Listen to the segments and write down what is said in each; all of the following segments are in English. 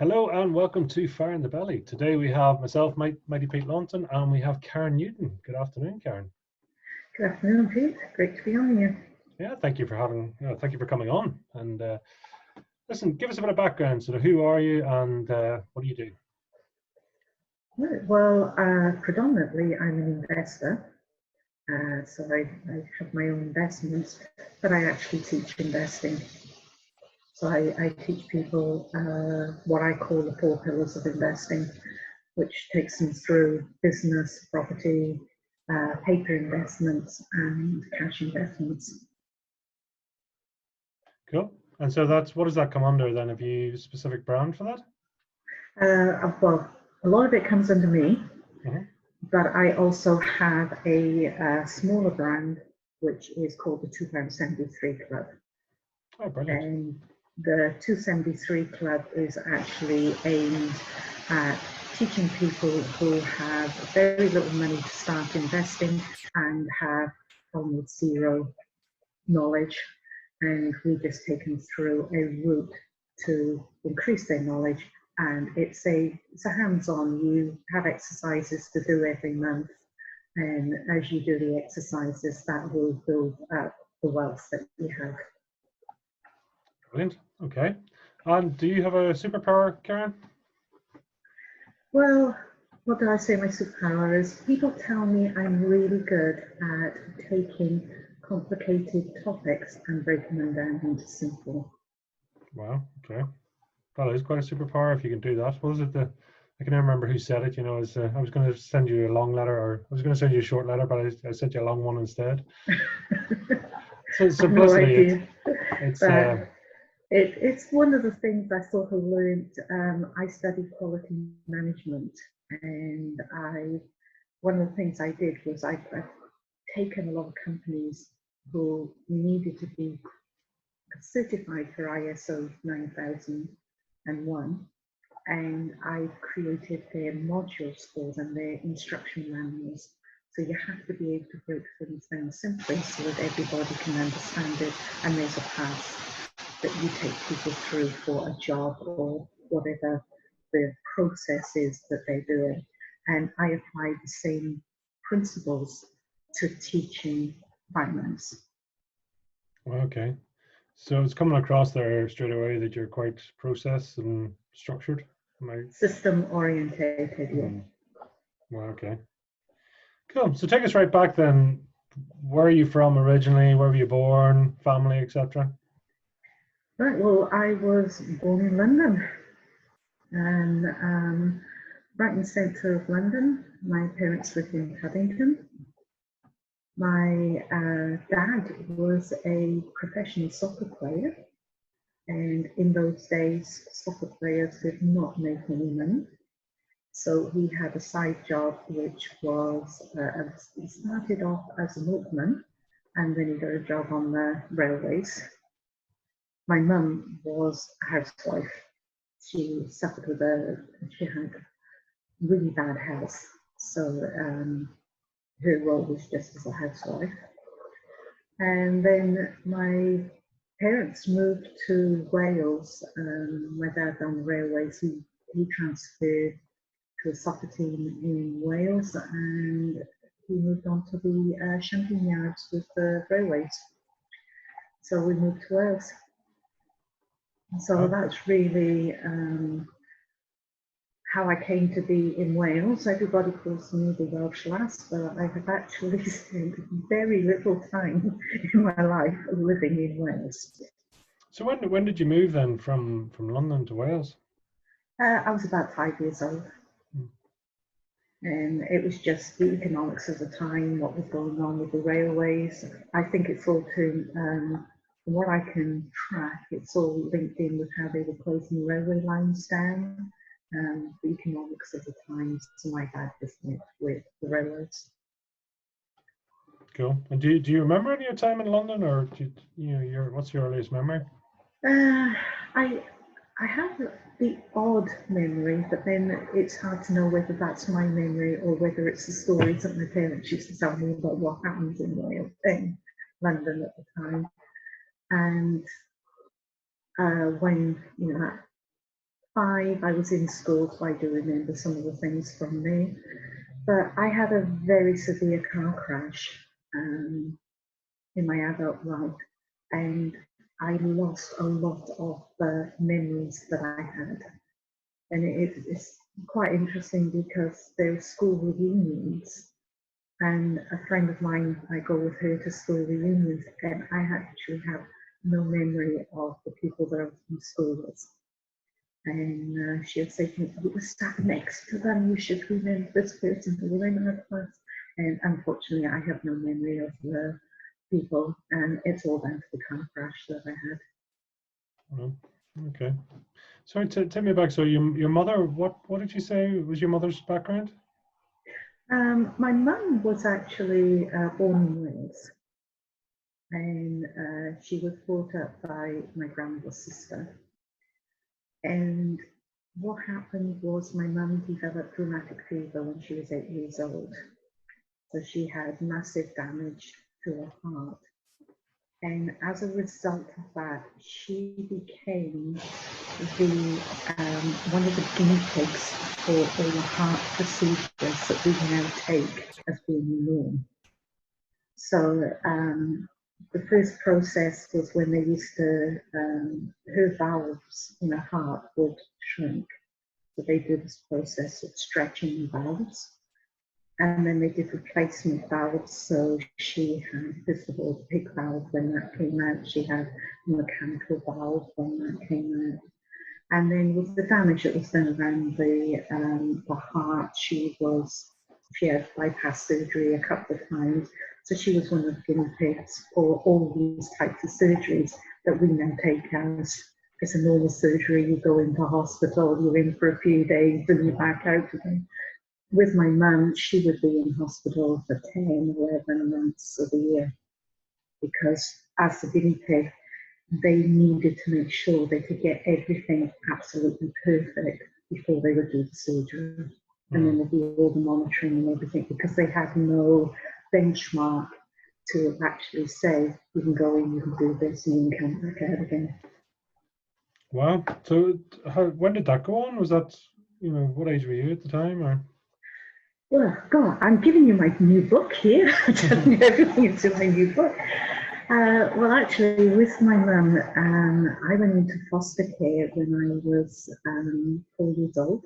Hello and welcome to Fire in the Belly. Today we have myself, Mighty Pete Launton, and we have Karen Newton. Good afternoon, Karen. Good afternoon, Pete. Great to be on here. Yeah, thank you for thank you for coming on. And listen, give us a bit of background. So, who are you and what do you do? Right, well, predominantly I'm an investor. So I have my own investments, but I actually teach investing. So I teach people what I call the four pillars of investing, which takes them through business, property, paper investments, and cash investments. Cool. And so what does that come under then? Have you a specific brand for that? Well, a lot of it comes under me, Mhm. but I also have a smaller brand which is called the 273 Club. Oh, brilliant. And the 273 Club is actually aimed at teaching people who have very little money to start investing and have almost zero knowledge. And we just take them through a route to increase their knowledge. And it's a hands-on. You have exercises to do every month, and as you do the exercises, that will build up the wealth that you have. Brilliant. Okay. And do you have a superpower, Karen? Well, what do I say my superpower is? People tell me I'm really good at taking complicated topics and breaking them down into simple. Wow. Okay. That is quite a superpower if you can do that. What was it? I can never remember who said it. I was going to send you a long letter, or I was going to send you a short letter, but I sent you a long one instead. So I have no simplicity. idea. It's But it's one of the things I sort of learned. I studied quality management, and one of the things I did was I've taken a lot of companies who needed to be certified for ISO 9001, and I created their modules for them, their instruction manuals. So you have to be able to break things down simply so that everybody can understand it, and there's a path that you take people through for a job or whatever the process is that they're doing. And I apply the same principles to teaching finance. okay. So it's coming across there straight away that you're quite process and structured. Am I? System orientated, yeah. Well, okay. Cool. So take us right back then. Where are you from originally? Where were you born? Family, etc. Right, well, I was born in London, and right in the centre of London. My parents lived in Paddington. My dad was a professional soccer player, and in those days, soccer players did not make any money. So he had a side job, which was, he started off as a milkman, and then he got a job on the railways. My mum was a housewife. She suffered she had really bad health. So her role was just as a housewife. And then my parents moved to Wales. My dad on the railways, he transferred to a soccer team in Wales, and he moved on to the shunting yards with the railways. So we moved to Wales. So that's really how I came to be in Wales. Everybody calls me the Welsh lass, but I have actually spent very little time in my life living in Wales. So when did you move then from London to Wales? I was about 5 years old. And it was just the economics of the time, what was going on with the railways. I think it's all from what I can track, it's all linked in with how they were closing railway lines down. The economics of the times. So my dad just went with the railroads. Cool. And do you remember any of your time in London, or what's your earliest memory? I have the odd memory, but then it's hard to know whether that's my memory or whether it's the stories that my parents used to tell me about what happens in London at the time. And when that 5, I was in school, so I do remember some of the things from there. But I had a very severe car crash in my adult life, and I lost a lot of the memories that I had. And it's quite interesting because there were school reunions, and a friend of mine, I go with her to school reunions, and I actually have no memory of the people that I was in school with. And she would say to me, "You were sat next to them, you should remember this person who were in our class." And unfortunately, I have no memory of the people, and it's all down to the car crash that I had. Well, okay. Sorry, take me back. So your mother, what did you say was your mother's background? My mum was actually born in Wales, and she was brought up by my grandmother's sister. And what happened was my mum developed rheumatic fever when she was 8 years old. So she had massive damage to her heart. And as a result of that, she became one of the guinea pigs for all the heart procedures that we now take as being the norm. So the first process was when they used to, her valves in her heart would shrink. So they did this process of stretching the valves. And then they did replacement valves. So she had, first of all, the pig valve when that came out. She had a mechanical valve when that came out. And then with the damage that was done around the heart, she had bypass surgery a couple of times. So she was one of the guinea pigs for all these types of surgeries that we now take as a normal surgery. You go into hospital, you're in for a few days, and you're back out again. With my mum, she would be in hospital for 10, 11 months of the year, because as a guinea pig, they needed to make sure they could get everything absolutely perfect before they would do the surgery. And then there'd be all the monitoring and everything, because they had no benchmark to actually say, you can go in, you can do this, and you can come back out again. Wow. So when did that go on? Was that, what age were you at the time? Or? Well, God, I'm giving you my new book here. Telling you everything into my new book. Well, actually, with my mum, I went into foster care when I was 4 years old.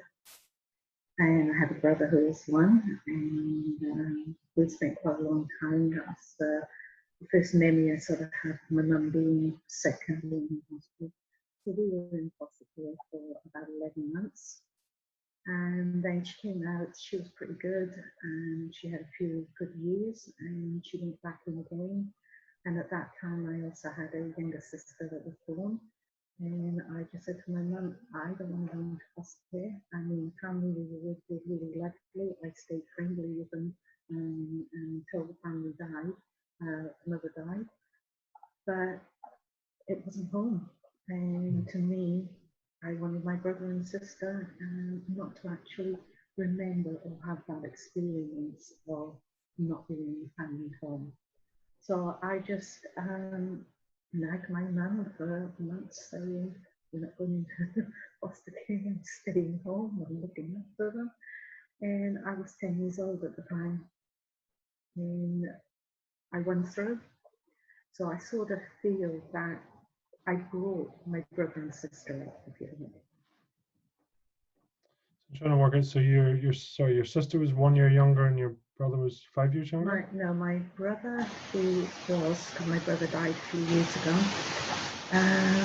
And I had a brother who was 1, and we spent quite a long time. That's the first memory I sort of had of my mum being sick and being in hospital. So we were in foster care for about 11 months. And then she came out, she was pretty good, and she had a few good years, and she went back in again. And at that time, I also had a younger sister that was born. And I just said to my mum, I don't want to go into foster care. I mean, the family we were with were really lovely. I stayed friendly with them until the family died, mother died. But it wasn't home. And to me, I wanted my brother and sister not to actually remember or have that experience of not being in the family home. So I just nagged my mum for months, saying, "We're not going into foster care and staying home and looking after them." And I was 10 years old at the time. And I went through. So I sort of feel that I brought my brother and sister up, if you know. I'm trying to work out. So your sister was 1 year younger and your brother was 5 years younger? My brother, who was, because my brother died a few years ago,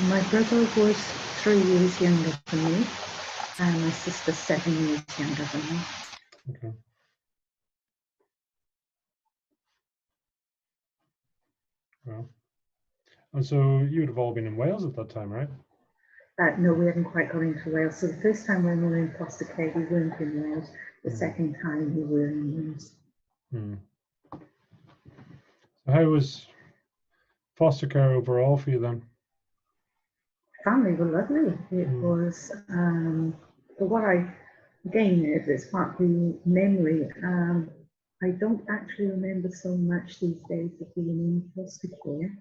my brother was 3 years younger than me, and my sister 7 years younger than me. Okay. Well, and so you would have all been in Wales at that time, right? No, we hadn't quite gone into Wales. So the first time when we were in foster care, we weren't in Wales. The second time we were in Wales. So how was foster care overall for you then? Family were lovely. It was, but what again, it's partly memory. I don't actually remember so much these days of being in foster care.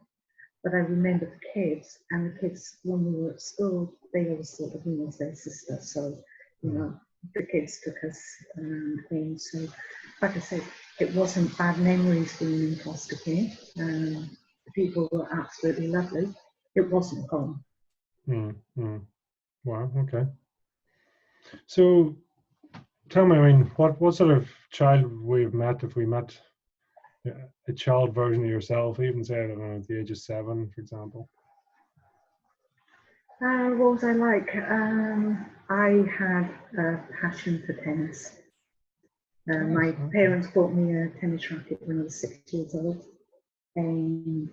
But I remember the kids, and the kids, when we were at school, they always thought of me as their sister. So, the kids took us in. So, like I said, it wasn't bad memories being in foster care. The people were absolutely lovely. It wasn't home. Wow, okay. So tell me, I mean, what sort of child we've met, if we met a child version of yourself, even say, I don't know, at the age of 7, for example? What was I like? I had a passion for tennis. My parents bought me a tennis racket when I was 6 years old, and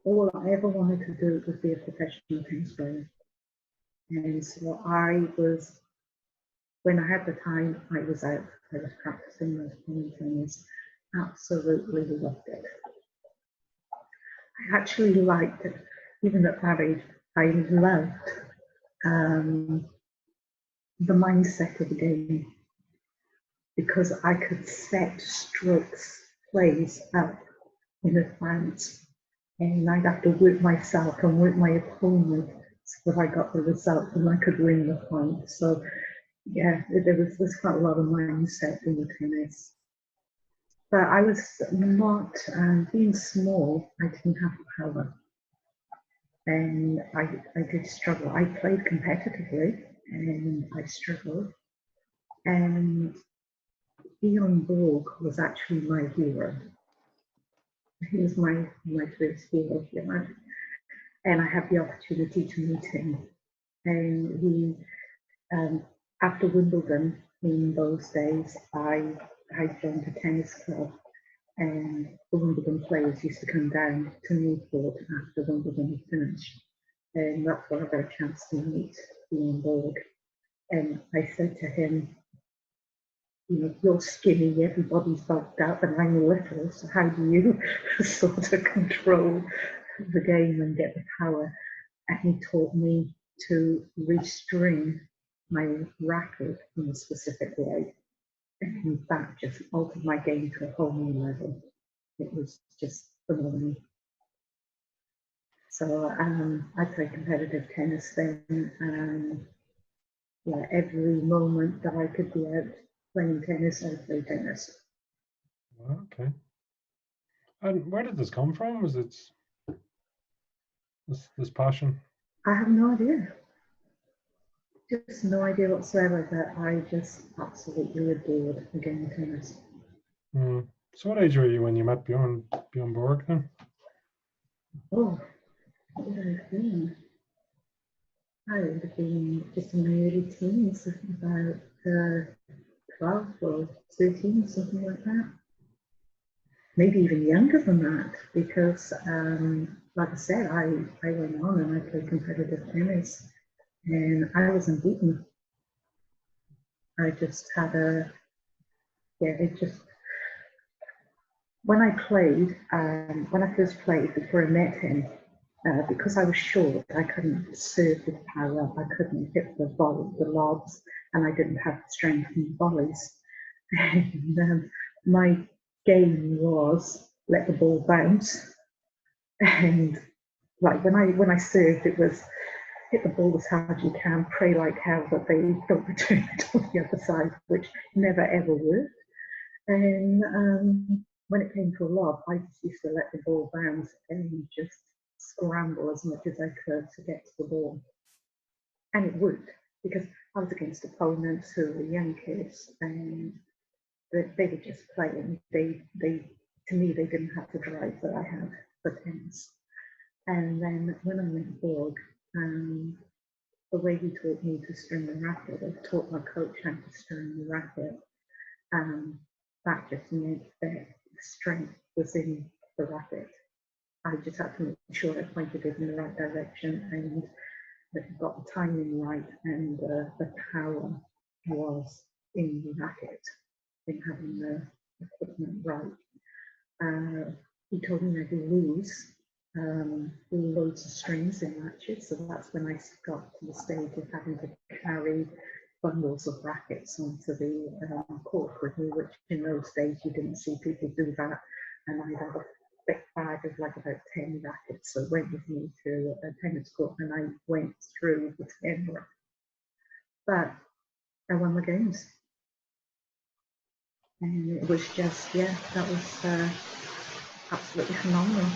all I ever wanted to do was be a professional tennis player. And so when I had the time, I was out. I was practicing, I was playing tennis. Absolutely loved it. I actually liked it, even at that age. I loved the mindset of the game, because I could set strokes, plays up in advance, and I'd have to work myself and work my opponent so that I got the result and I could win the point. So yeah, there's quite a lot of mindset in the tennis. But I was not, being small, I didn't have the power. And I did struggle. I played competitively and I struggled. And Bjorn Borg was actually my hero. He was my first hero, and I had the opportunity to meet him. And he, after Wimbledon in those days, I joined a tennis club, and the Wimbledon players used to come down to Newport after Wimbledon had finished. And that's where I got a chance to meet Bjorn Borg. And I said to him, you're skinny, everybody's bulked up, and I'm little, so how do you sort of control the game and get the power? And he taught me to restring my racket in a specific way. And that just altered my game to a whole new level. It was just phenomenal. So I played competitive tennis then. Yeah, every moment that I could be out playing tennis, I played tennis. Okay. And where did this come from? Was it this passion? I have no idea. Just no idea whatsoever, but I just absolutely adored the game of tennis. So what age were you when you met Bjorn Borg then? Oh, what would I have been? I would have been just in my early teens, about 12 or 13, something like that. Maybe even younger than that, because like I said, I went on and I played competitive tennis, and I was unbeaten. I just had when I played, when I first played before I met him, because I was short, I couldn't serve with power, I couldn't hit the lobs, and I didn't have the strength in the volleys. And my game was let the ball bounce, and like when I served, it was hit the ball as hard as you can, pray like hell that they don't return it on the other side, which never ever worked. And when it came to a lob, I just used to let the ball bounce and just scramble as much as I could to get to the ball. And it worked, because I was against opponents who were young kids, and they were just playing. To me, they didn't have the drive that I had for tennis. And then when I met Borg, the way he taught me to string the racket, I taught my coach how to string the racket. That just meant that strength was in the racket. I just had to make sure I pointed it in the right direction and that I got the timing right, and the power was in the racket, in having the equipment right. He told me I could lose loads of strings in matches, so that's when I got to the stage of having to carry bundles of rackets onto the court with me, which in those days you didn't see people do that, and I'd have big bag of like about 10 rackets. So went with me to a tennis court and I went through the 10 rackets. But I won the games. And it was just, yeah, that was absolutely phenomenal.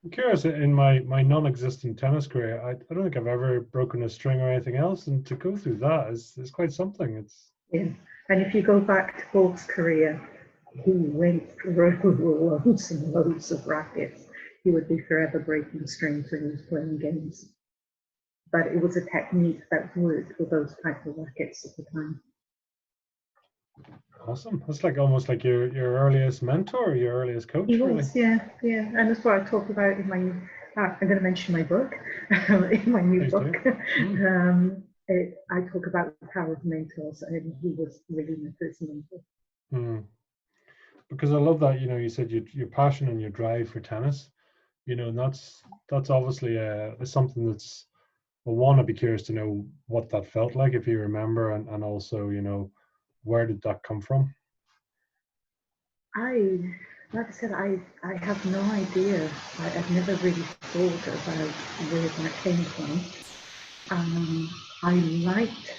I'm curious, in my non-existent tennis career, I don't think I've ever broken a string or anything else, and to go through that is quite something. It's Yeah. And if you go back to Paul's career, he went through loads and loads of rackets. He would be forever breaking strings when he was playing games. But it was a technique that worked with those types of rackets at the time. awesome. That's like almost like your earliest mentor, your earliest coach, He really. was, yeah. And that's what I talk about in my, I'm going to mention my book, in my new Please book. do. I talk about the power of mentors, and he was really my first mentor. Because I love that, you said your passion and your drive for tennis, and that's obviously something that's, well, one, I'd be curious to know what that felt like, if you remember, and also, where did that come from? Like I said, I have no idea. I've never really thought about where that came from. I liked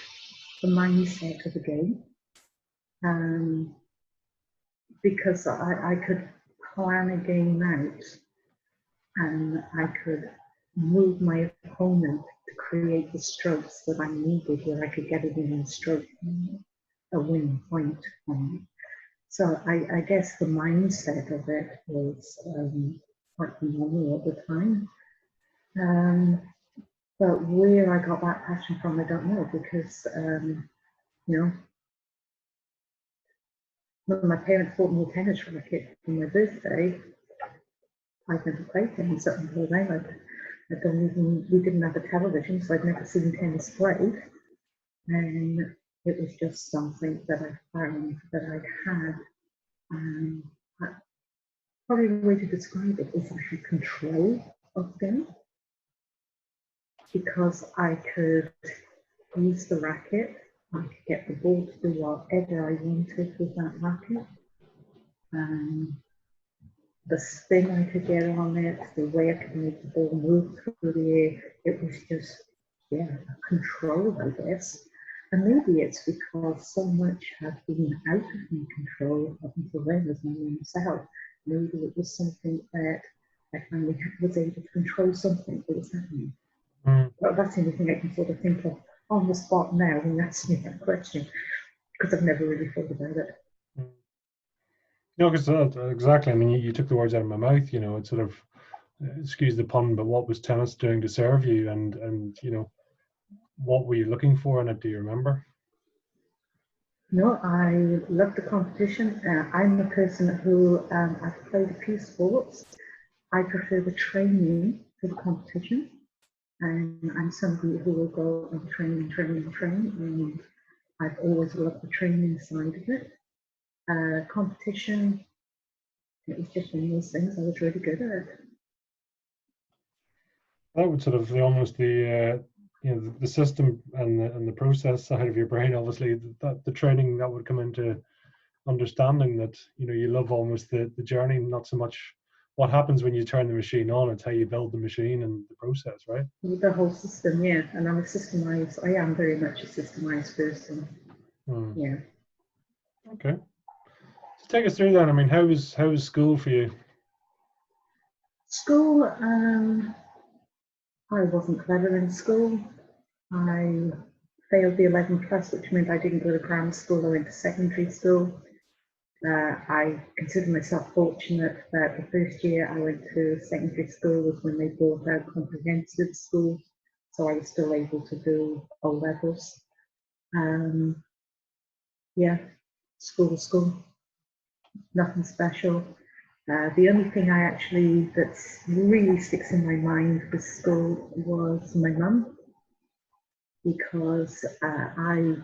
the mindset of the game because I could plan a game out and I could move my opponent to create the strokes that I needed, where I could get it in a stroke, a win point on it. So I guess the mindset of it was quite phenomenal at the time. But where I got that passion from, I don't know, because, when my parents bought me a tennis racket for my birthday, I'd never played tennis up until then. We didn't have a television, so I'd never seen tennis played. And it was just something that I found that I had. Probably the way to describe it is I had control of the game because I could use the racket, I could get the ball to do whatever I wanted with that racket. The spin I could get on it, the way I could make the ball move through the air, it was just, control, I guess. And maybe it's because so much had been out of my control up until then as my own self. Maybe it was something that I finally was able to control something that was happening. Well, that's the only thing I can sort of think of on the spot now when you ask me that question, because I've never really thought about it. No, because exactly. I mean, you took the words out of my mouth. It's sort of, excuse the pun, but what was tennis doing to serve you, and what were you looking for in it? Do you remember? No, I love the competition. I'm a person who I've played a few sports. I prefer the training to the competition, and I'm somebody who will go and train, and I've always loved the training side of it. Competition, it was just one of those things I was really good at. That would sort of almost the system and the process side of your brain, obviously, that the training that would come into understanding that you love almost the journey, not so much what happens when you turn the machine on. It's how you build the machine and the process, right? The whole system, yeah. And I am very much a systemized person. Yeah. Okay. So take us through that. I mean, how was school for you? School, I wasn't clever in school. I failed the 11 plus, which meant I didn't go to grammar school. I went to secondary school. I consider myself fortunate that the first year I went to secondary school was when they brought out comprehensive school, so I was still able to do O levels. School, nothing special. The only thing that's really sticks in my mind with school was my mum, because I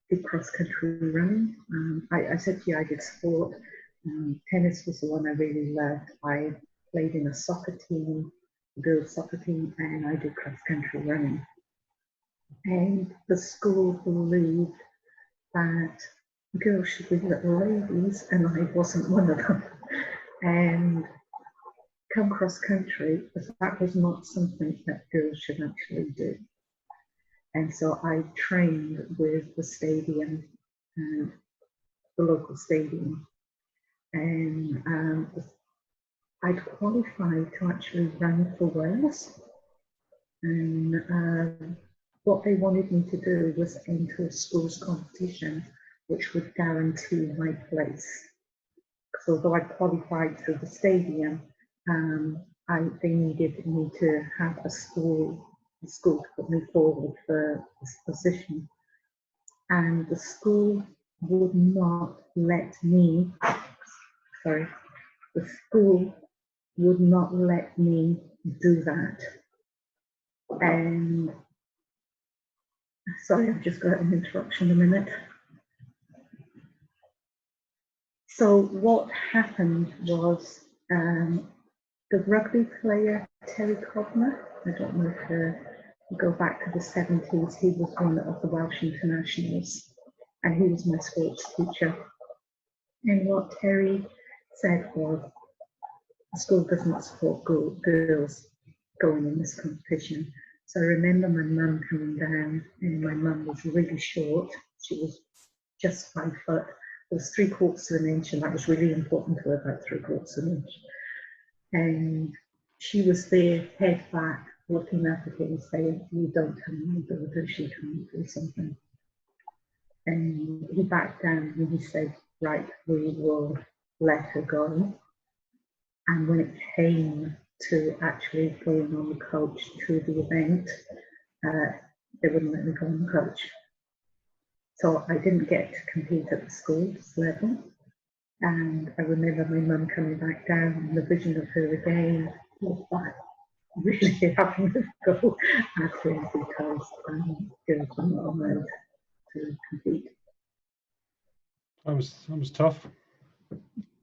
did cross-country running. I said to you I did sport. Tennis was the one I really loved. I played in a soccer team, a girls' soccer team, and I did cross-country running. And the school believed that girls should be little ladies, and I wasn't one of them. and come cross country, because that was not something that girls should actually do. And so I trained with the stadium, the local stadium, and I'd qualified to actually run for Wales. And what they wanted me to do was enter a schools competition, which would guarantee my place. So although I qualified through the stadium, they needed me to have a school to put me forward for this position. And the school would not let me, the school would not let me do that. And sorry, I've just got an interruption a minute. So what happened was the rugby player Terry Cobner, I don't know if you go back to the 70s, he was one of the Welsh internationals and he was my sports teacher. And what Terry said was, the school doesn't support girls going in this competition. So I remember my mum coming down, and my mum was really short. She was just 5 foot. It was 3/4 of an inch, and that was really important to her, about 3/4 of an inch. And she was there, head back, looking up at him, saying, "You don't tell my daughter she can't do something." And he backed down and he said, "Right, we will let her go." And when it came to actually going on the coach to the event, they wouldn't let me go on the coach. So I didn't get to compete at the schools level. And I remember my mum coming back down and the vision of her again was that really having to go at him because girls were not allowed to compete. That was tough.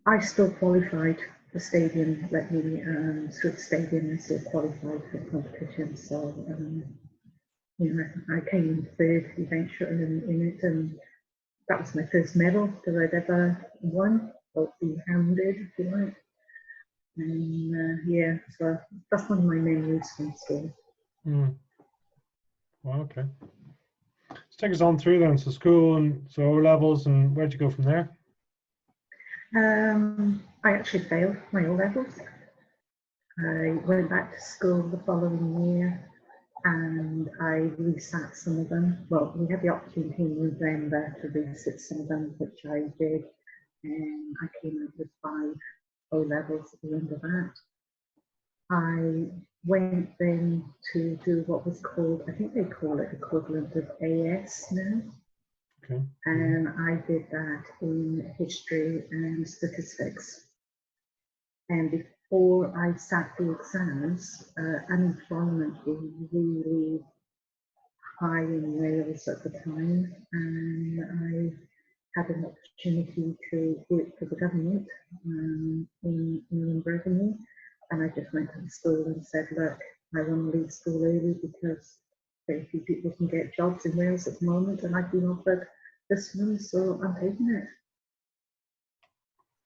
I still qualified. The stadium let me through the stadium and still qualified for the competition. So you know, I came in third eventually in it, and that was my first medal that I'd ever won, or been handed, if you like. And yeah, so that's one of my memories from school. Well, okay. Let's take us on through then. So school and so O levels, and where'd you go from there? I actually failed my O levels. I went back to school the following year and I resat some of them. Well, we had the opportunity in November to resit some of them, which I did, and I came out with 5 O levels at the end of that. I went then to do what was called, I think they call it equivalent of AS now. Okay. And I did that in history and statistics. And before I sat the exams, unemployment was really high in Wales at the time, and I had an opportunity to work for the government in revenue, and I just went to the school and said, "Look, I want to leave school early because very few people can get jobs in Wales at the moment, and I've been offered this one, so I'm taking it."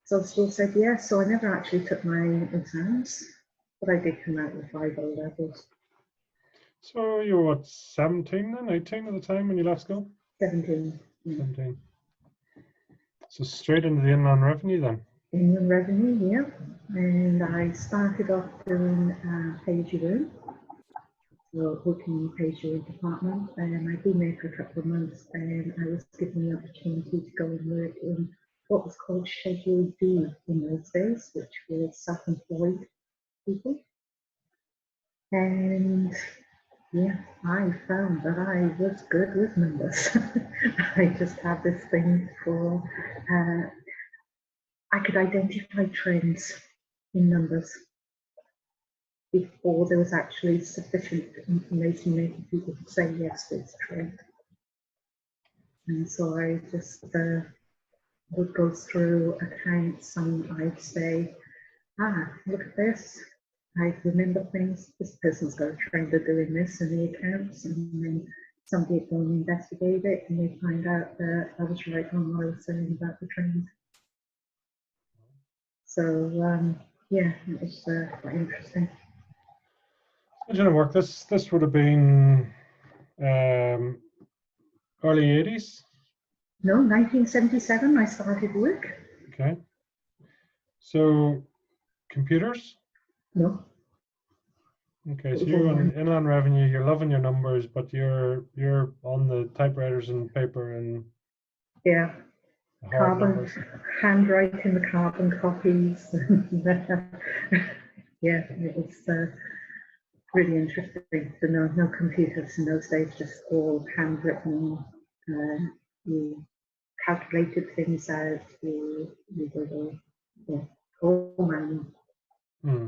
So the school said yes, so I never actually took my exams, but I did come out with 5 O levels. So you were what, 17 then, 18 at the time when you left school? 17. 17. So straight into the inland revenue then? Inland revenue, yeah. And I started off doing pay-as-you-earn. So working in the pay-as-you-earn department, and I'd been there for a couple of months, and I was given the opportunity to go and work in what was called Schedule D in those days, which was self-employed people. And yeah, I found that I was good with numbers. I just had this thing for, I could identify trends in numbers before there was actually sufficient information making people say yes to this trend. And so I just would go through accounts and I'd say, look at this. I remember things, this person's got a trend of doing this in the accounts, and then somebody would go and investigate it and they find out that I was right on what I was saying about the trend. So yeah, it was quite interesting. So did it work? This would have been early 80s. No, 1977, I started work. Okay. So computers. No, Okay, it so was you're all on mine. inland revenue. You're loving your numbers, but you're on the typewriters and paper and Yeah, hard carbon, numbers. handwriting the carbon copies. Yeah, it was really interesting. So no computers in those days, just all handwritten. You calculated things out. You did all manual. Hmm.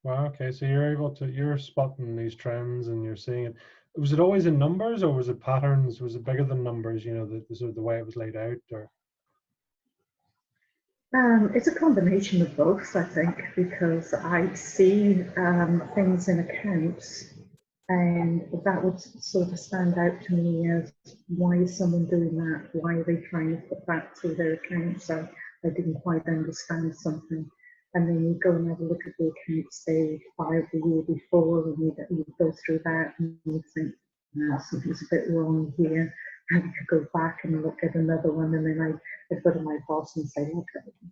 Wow. Okay, so you're spotting these trends and you're seeing it. Was it always in numbers or was it patterns? Was it bigger than numbers? You know, the sort of the way it was laid out, or It's a combination of both, I think, because I'd see things in accounts, and that would sort of stand out to me as, why is someone doing that? Why are they trying to put that through their accounts? I didn't quite understand something. And then you go and have a look at the accounts they filed the year before, and you go through that and you think, no, something's a bit wrong here. And you could go back and look at another one, and then I'd go to my boss and say, look,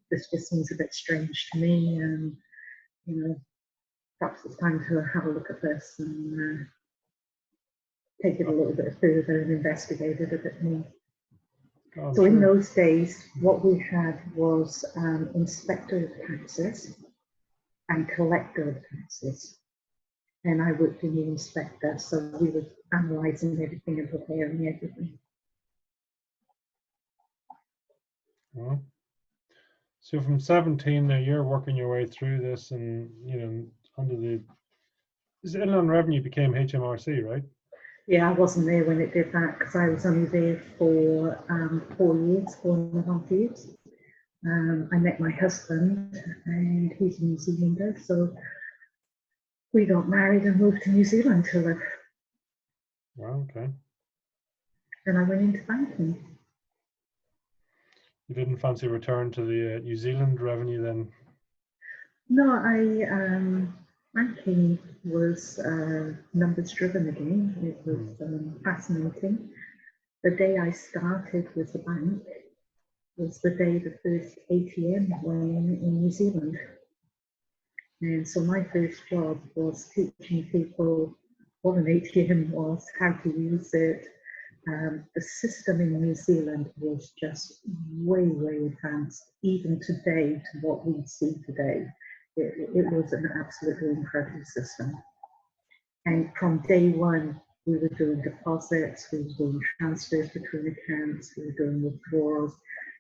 this just seems a bit strange to me, and you know, perhaps it's time to have a look at this and take it a little bit further and investigate it a bit more. I'm So in sure. those days, what we had was inspector of taxes and collector of taxes. And I worked in the inspector, so we were analysing everything and preparing everything. Well, so from 17 now you're working your way through this, and under this inland revenue became HMRC, right? Yeah, I wasn't there when it did that because I was only there for 4.5 years. I met my husband, and he's a New Zealander, so we got married and moved to New Zealand to live. Wow. Okay. Then I went into banking. You didn't fancy return to the New Zealand revenue then? No, banking was numbers driven again. It was fascinating. The day I started with the bank was the day the first ATM went in New Zealand. And so my first job was teaching people what an ATM was, how to use it. The system in New Zealand was just way, way advanced, even today, to what we see today. It was an absolutely incredible system. And from day one, we were doing deposits, we were doing transfers between accounts, we were doing withdrawals,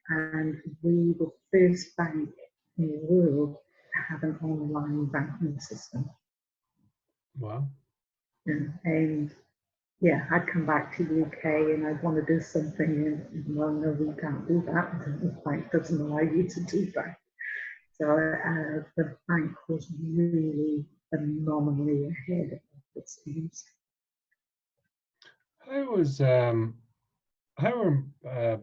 and we were the first bank in the world to have an online banking system. Wow. And yeah, I'd come back to the UK and I'd want to do something, and well, no, we can't do that. The bank doesn't allow you to do that. So the bank was really phenomenally ahead of its times. How were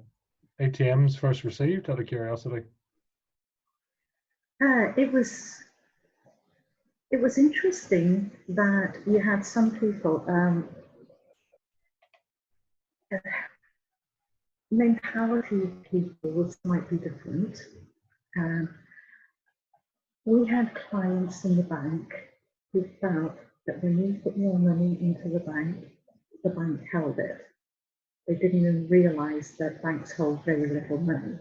ATMs first received, out of curiosity? It was interesting that you had some people, mentality of people was slightly different. We had clients in the bank who felt that when you put more money into the bank held it. They didn't even realize that banks hold very little money.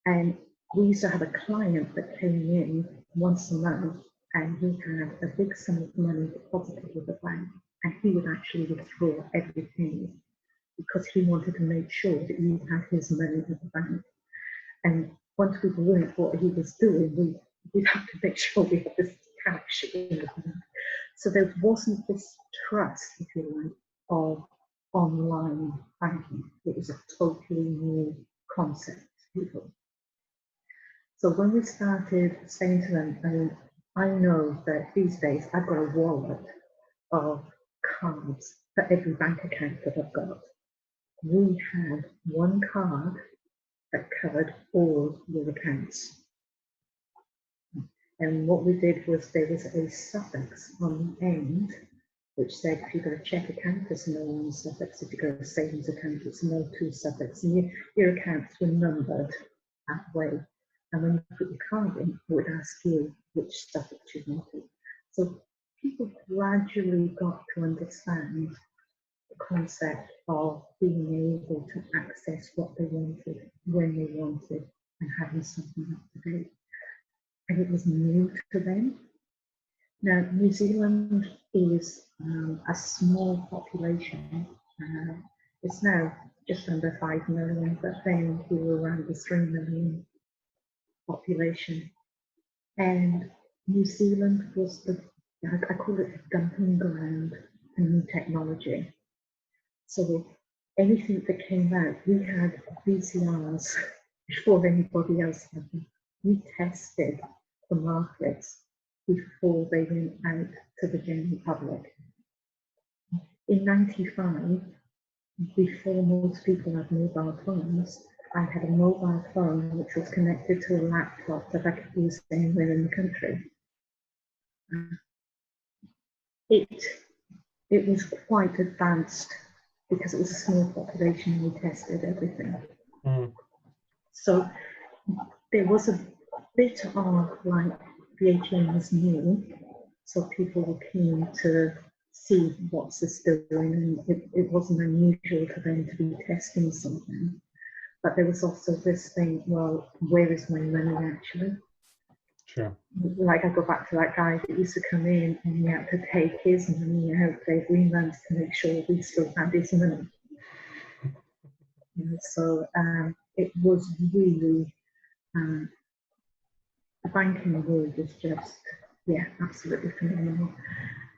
And we used to have a client that came in once a month, and he had a big sum of money deposited with the bank, and he would actually withdraw every penny because he wanted to make sure that he had his money at the bank. And once we learned what he was doing, we'd have to make sure we had this cash in the bank. So there wasn't this trust, if you like, of online banking. It was a totally new concept to people. So when we started saying to them, and I know that these days I've got a wallet of cards for every bank account that I've got. We had one card that covered all your accounts. And what we did was there was a suffix on the end which said if you've got a check account, there's no one suffix. If you've got a savings account, it's no two suffix. And your accounts were numbered that way. And when you put your card in, it would ask you which suffix you wanted. So people gradually got to understand the concept of being able to access what they wanted, when they wanted, and having something up to date. And it was new to them. Now, New Zealand is a small population. It's now just under 5 million, but then we were around the 3 million population. And New Zealand was I call it the dumping ground for new technology. So anything that came out, we had VCRs before anybody else had them. We tested the markets before they went out to the general public. In '95, before most people had mobile phones, I had a mobile phone which was connected to a laptop that I could use anywhere in the country. It was quite advanced because it was a small population and we tested everything. Mm. So there was a bit of like the ATM was new, so people were keen to see what's this doing, and it wasn't unusual for them to be testing something. But there was also this thing, well, where is my money actually? Sure. Like I go back to that guy that used to come in and he had to take his money out every month to make sure we still had his money. So it was really, the banking world is just, yeah, absolutely phenomenal.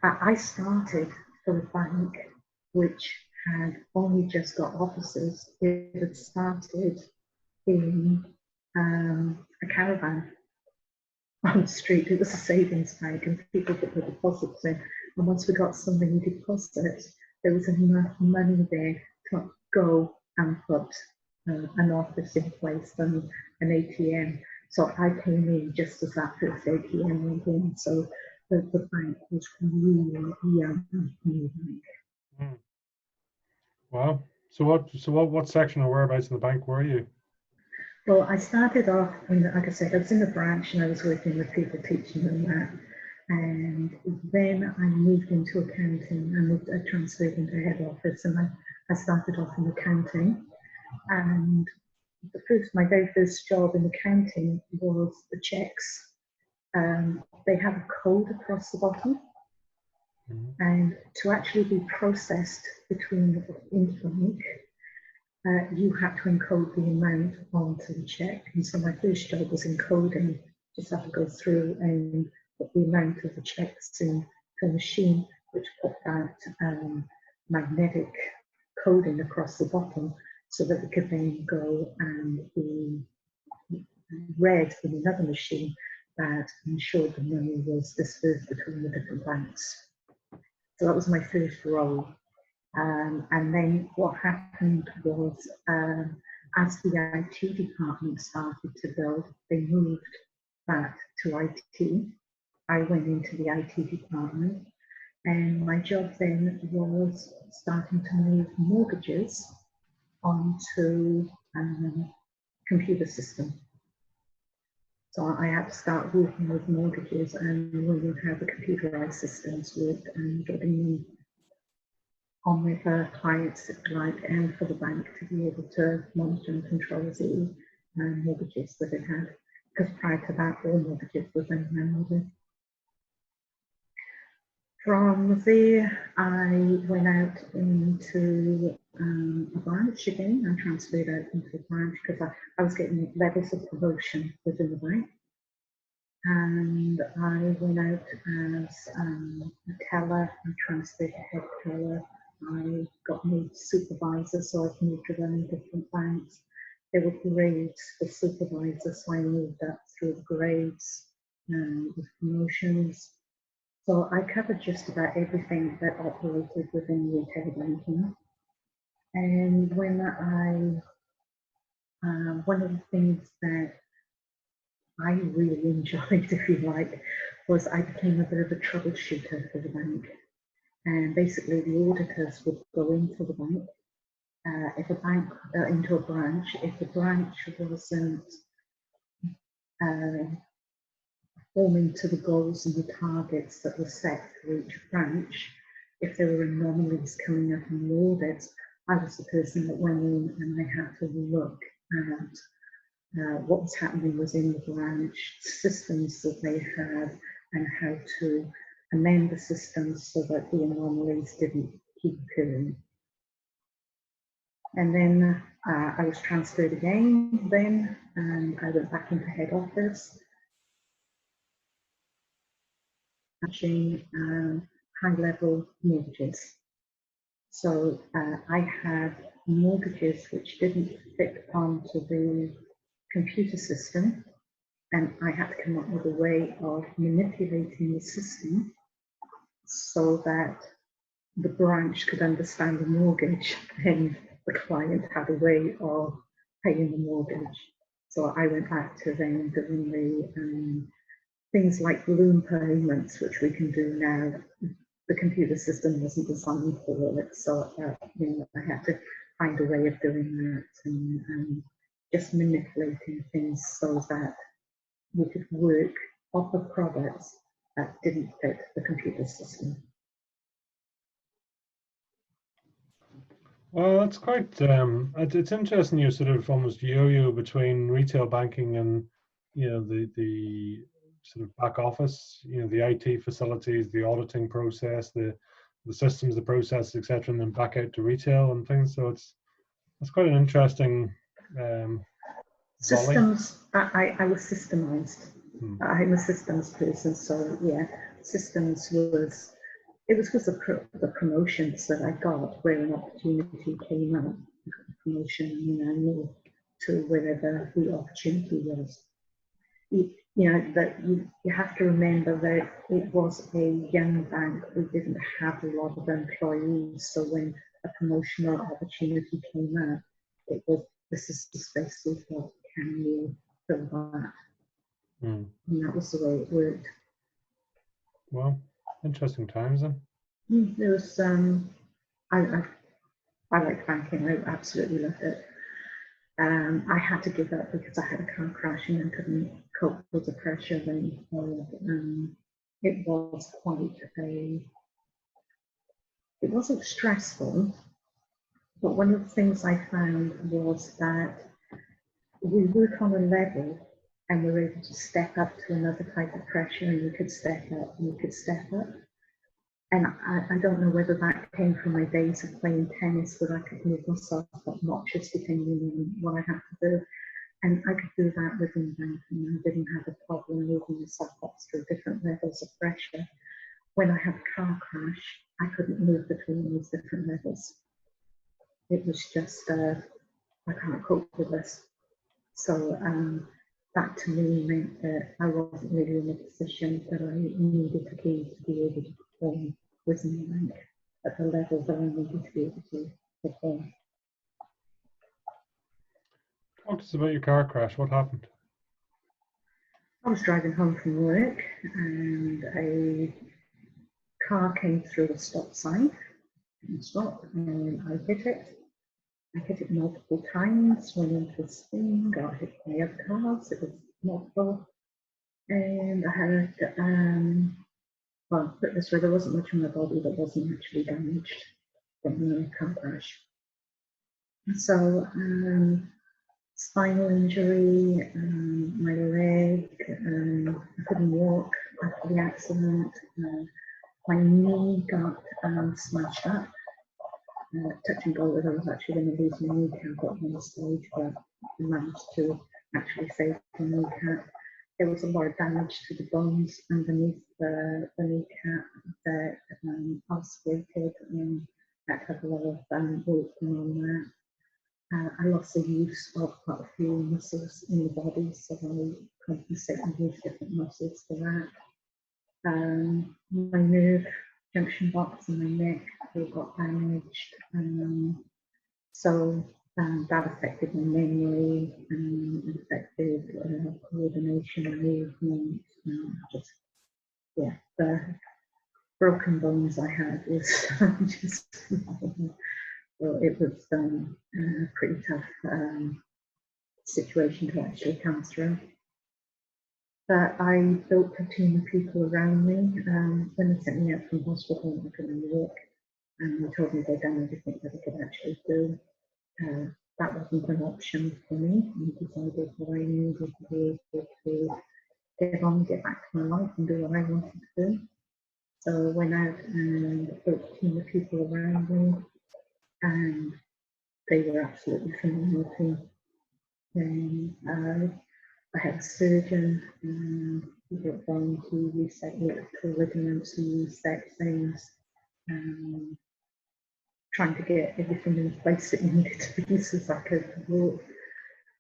I started for a bank which had only just got offices. It had started in a caravan on the street. It was a savings bank and people put their deposits in. And once we got so many deposits, there was enough money there to go and put an office in place and an ATM. So I came in just as that first ATM went in. So the bank was really young. Mm. Wow. So what section or whereabouts in the bank were you? Well, I started off, like I said, I was in the branch and I was working with people, teaching them that. And then I moved into accounting and I transferred into head office and I started off in accounting. And my very first job in accounting was the checks. They have a code across the bottom. Mm-hmm. And to actually be processed between interbank, you had to encode the amount onto the check. And so my first job was encoding, just had to go through and put the amount of the checks into a machine, which put that magnetic coding across the bottom so that it could then go and be read in another machine that ensured the money was dispersed between the different banks. So that was my first role. And then what happened was, as the IT department started to build, they moved back to IT. I went into the IT department, and my job then was starting to move mortgages onto computer system. So I had to start working with mortgages and learning how the computerized systems worked and getting them on with clients, if you like, and for the bank to be able to monitor and control the mortgages that it had. Because prior to that, all mortgages were done manually. From there, I went out into a branch again. I transferred out into the branch because I was getting levels of promotion within the bank. And I went out as a teller. I transferred to head teller. I got moved to supervisor, so I moved around different banks. There were grades for supervisors, so I moved up through the grades with promotions. So I covered just about everything that operated within retail banking. And when I one of the things that I really enjoyed, if you like, was I became a bit of a troubleshooter for the bank. And basically the auditors would go into the bank, if a bank, into a branch, if the branch wasn't performing to the goals and the targets that were set for each branch, if there were anomalies coming up in the audits, I was the person that went in and I had to look at what was happening within the branch, systems that they had, and how to amend the systems so that the anomalies didn't keep occurring. And then I was transferred again then, and I went back into head office, managing high-level mortgages. So I had mortgages which didn't fit onto the computer system, and I had to come up with a way of manipulating the system so that the branch could understand the mortgage and the client had a way of paying the mortgage. So I went back to then doing the things like balloon payments, which we can do now. The computer system wasn't designed for it, so I had to find a way of doing that and just manipulating things so that we could work off of products that didn't fit the computer system. Well, that's quite, it's interesting you sort of almost yo-yo between retail banking and, the sort of back office, the IT facilities, the auditing process, the systems, the processes, etc., and then back out to retail and things. So it's quite an interesting systems. I was systemized. I'm a systems person, so yeah, systems was. It was because of the promotions that I got, where an opportunity came up, I got a promotion, moved to wherever the opportunity was. You have to remember that it was a young bank. We didn't have a lot of employees, so when a promotional opportunity came up, it was, this is the space we've got, can you fill that? And that was the way it worked. Well, interesting times then. There was I like banking. I absolutely loved it. I had to give up because I had a car crash and I couldn't cope with the pressure anymore. It was quite it wasn't stressful, but one of the things I found was that we work on a level and we're able to step up to another type of pressure, and you could step up and you could step up. And I don't know whether that came from my days of playing tennis, where I could move myself up notches depending on what I had to do. And I could do that within banking. I didn't have a problem moving myself up through different levels of pressure. When I had a car crash, I couldn't move between these different levels. It was just, I can't cope with this. So that to me meant that I wasn't really in a position that I needed to be able to perform within the bank at the level that I needed to be able to perform. Talk to us about your car crash. What happened? I was driving home from work and a car came through a stop sign and stopped, and I hit it. I hit it multiple times, went into a spin, got hit by other cars. It was multiple. And I had, well, put it this way, there wasn't much on my body that wasn't actually damaged from the car crash. So, spinal injury, my leg, I couldn't walk after the accident. My knee got smashed up. Touch and go, whether I was actually going to lose my kneecap at one stage, but I managed to actually save the kneecap. There was a lot of damage to the bones underneath the kneecap that ulcerated, and that had a lot of work done on that. I lost the use of quite a few muscles in the body, so I compensate and use different muscles for that. My nerve junction box in my neck all got damaged. So that affected my memory and affected coordination and movement. Just, yeah, the broken bones I had was just, well, it was a pretty tough situation to actually come through. But I built a team of people around me. When they sent me out from hospital, I couldn't work, and they told me they'd done everything that I could actually do. That wasn't an option for me. I decided that I needed to be able to get on, get back to my life and do what I wanted to do. So I went out and built a team of people around me, and they were absolutely phenomenal team. And I had a surgeon who got going to reset ligaments, to reset things, trying to get everything in place that needed to be so I could walk.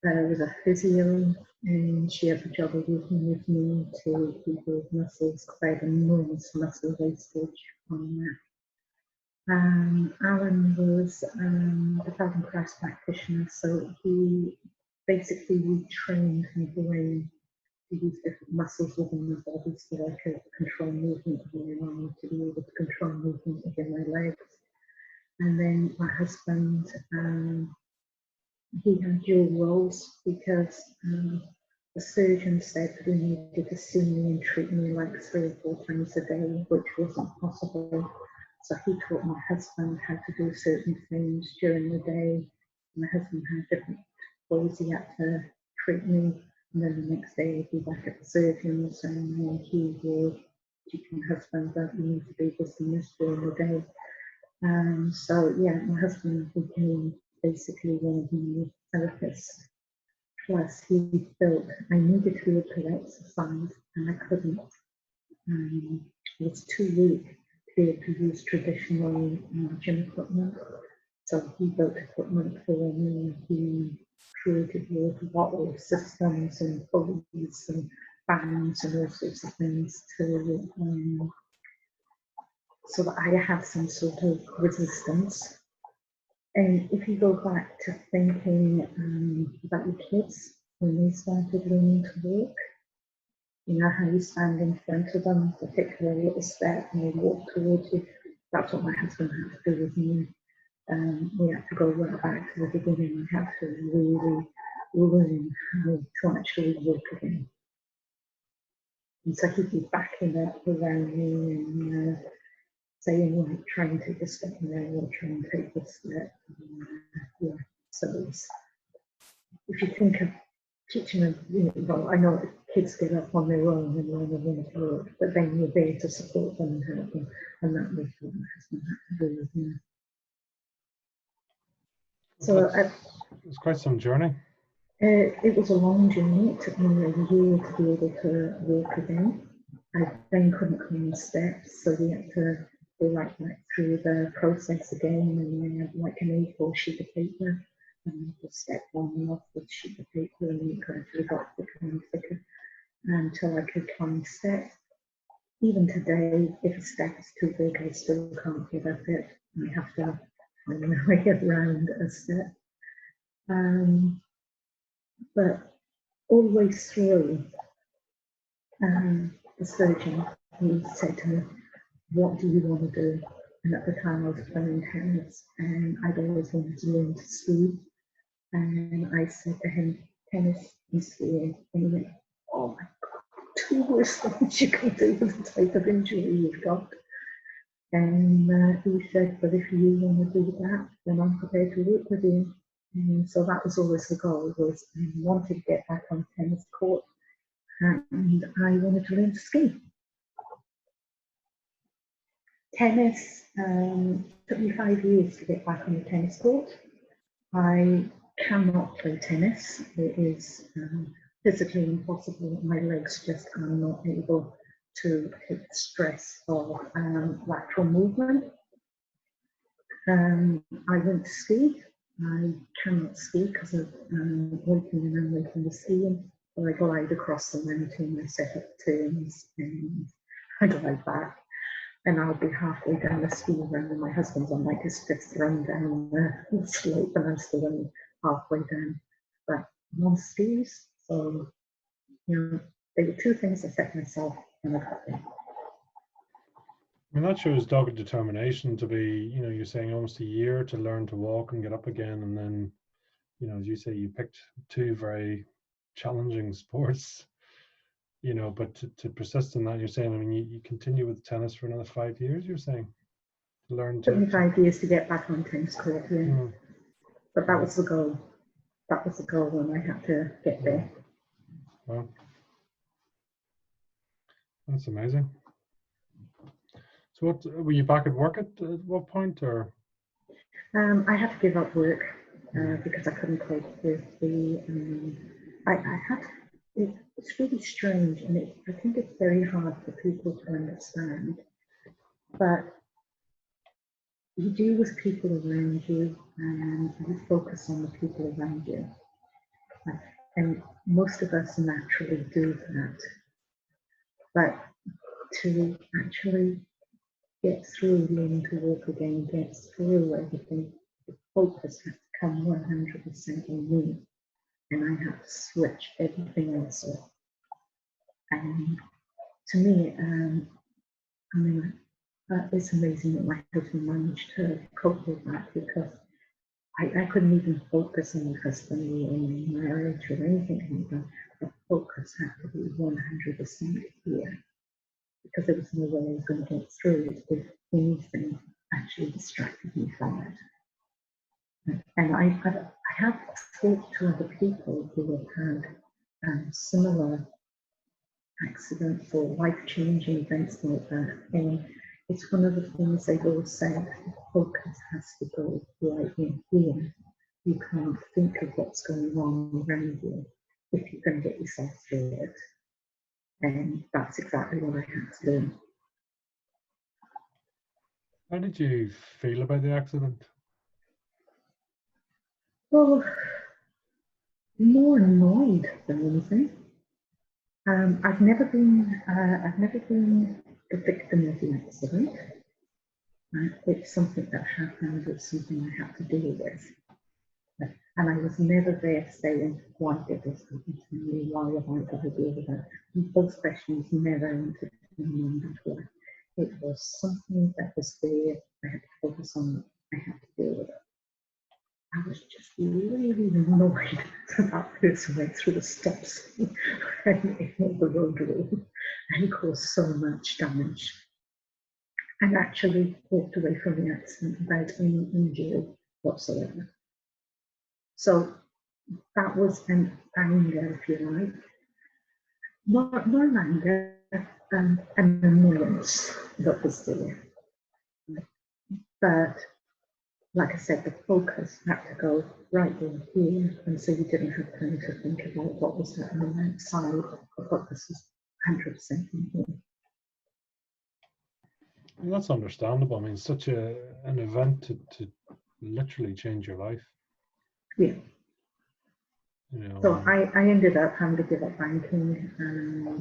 There was a physio, and she had the job of working with me to rebuild muscles, because I had enormous muscle wastage on that. Alan was a Falcon Crest practitioner, so he basically retrained my brain to use different muscles within my body so I could control movement of my arm, to be able to control movement within my legs. And then my husband, he had dual roles because the surgeon said that he needed to see me and treat me like 3 or 4 times a day, which wasn't possible. So he taught my husband how to do certain things during the day. My husband had different ways he had to treat me, and then the next day he'd be back at the surgeon's, and then he would teach my husband that you need to do this and this during the day. So yeah, my husband became basically one of my therapists. Plus, he felt I needed to be able to exercise, and I couldn't. I was too weak to be able to use traditional gym equipment. So he built equipment for me. He created water systems and pulleys and bands and all sorts of things to so that I have some sort of resistance. And if you go back to thinking about your kids when they started learning to walk, you know how you stand in front of them, they take a little step and they walk towards you. That's what my husband had to do with me. We had to go right back to the beginning. We had to really learn how to actually walk again. And so he'd be backing up around me and saying, like, try and take a step there, or try and take this step. Yeah, so it's, if you think of teaching them, you know, well, I know kids get up on their own and learn and want to work, but then you're there to support them and help them, and that was what my husband had to do with me. So it's quite some journey. It was a long journey. It took me a year to be able to walk again. I then couldn't climb steps, so we had to go right back through the process again, and then had like an A4 sheet of paper, and just step one off the sheet of paper, and it gradually got thicker and thicker until I could climb steps. Even today, if a step is too big, I still can't get up it. I have to find my way around a step. But all the way through, the surgeon, he said to me, what do you want to do? And at the time I was playing tennis, and I'd always wanted to learn to ski. And I said to him, tennis and skiing. And he went, oh my God, 2 worst things you can do with the type of injury you've got. And he said, but if you want to do that, then I'm prepared to work with you. And so that was always the goal, was I wanted to get back on the tennis court, and I wanted to learn to ski. Tennis took me 5 years to get back on the tennis court. I cannot play tennis. It is physically impossible. My legs just are not able to take the stress of lateral movement. I went to ski. I cannot ski because of waiting and unwaiting the skiing. But I glide across the mountain, I set up turns, and I glide back. And I'll be halfway down the ski run, and my husband's on like his 5th run down the slope, and I'm still halfway down, but I'm on skis. So, there were two things I set myself and I got there. I mean, that shows dogged determination to be, you're saying almost a year to learn to walk and get up again. And then, as you say, you picked two very challenging sports, but to persist in that, you're saying, I mean, you continue with tennis for another 5 years, you're saying, to learn It took to. me 5 years to get back on tennis court, yeah. But that was the goal. That was the goal when I had to get there. Wow. That's amazing. So what, were you back at work at what point, or? I had to give up work because I couldn't cope with the. It's really strange, and I think it's very hard for people to understand. But you deal with people around you, and you focus on the people around you, and most of us naturally do that. But to actually get through learning to walk again, get through everything, the focus had to come 100% on me, and I had to switch everything else off. And to me, it's amazing that my husband managed to cope with that, because I couldn't even focus on my husband or on marriage or anything like that. The focus had to be 100% here, because there was no way I was going to get through it if anything actually distracted me from it. And I have talked to other people who have had similar accidents or life-changing events like that. And it's one of the things they've always said, the focus has to go right in here. You can't think of what's going on around you if you're going to get yourself through it. And that's exactly what I had to do. How did you feel about the accident? Well, more annoyed than anything. I've never been the victim of the accident. It's something that happened. It's something I had to deal with, and I was never there saying, "Why did this happen to me? Why have I got to deal with that?" Those questions never entered my mind before. It was something that was there. I had to focus on. I had to deal with it. I was just really annoyed that that person went through the steps and hit the roadway and caused so much damage, and actually walked away from the accident without any injury whatsoever. So that was an anger, if you like. Not anger, an annoyance that was there. But like I said, the focus had to go right in here, and so you didn't have time to think about what was happening outside. The focus was 100% in here. Well, that's understandable. I mean, such an event to literally change your life. Yeah. So I ended up having to give up banking.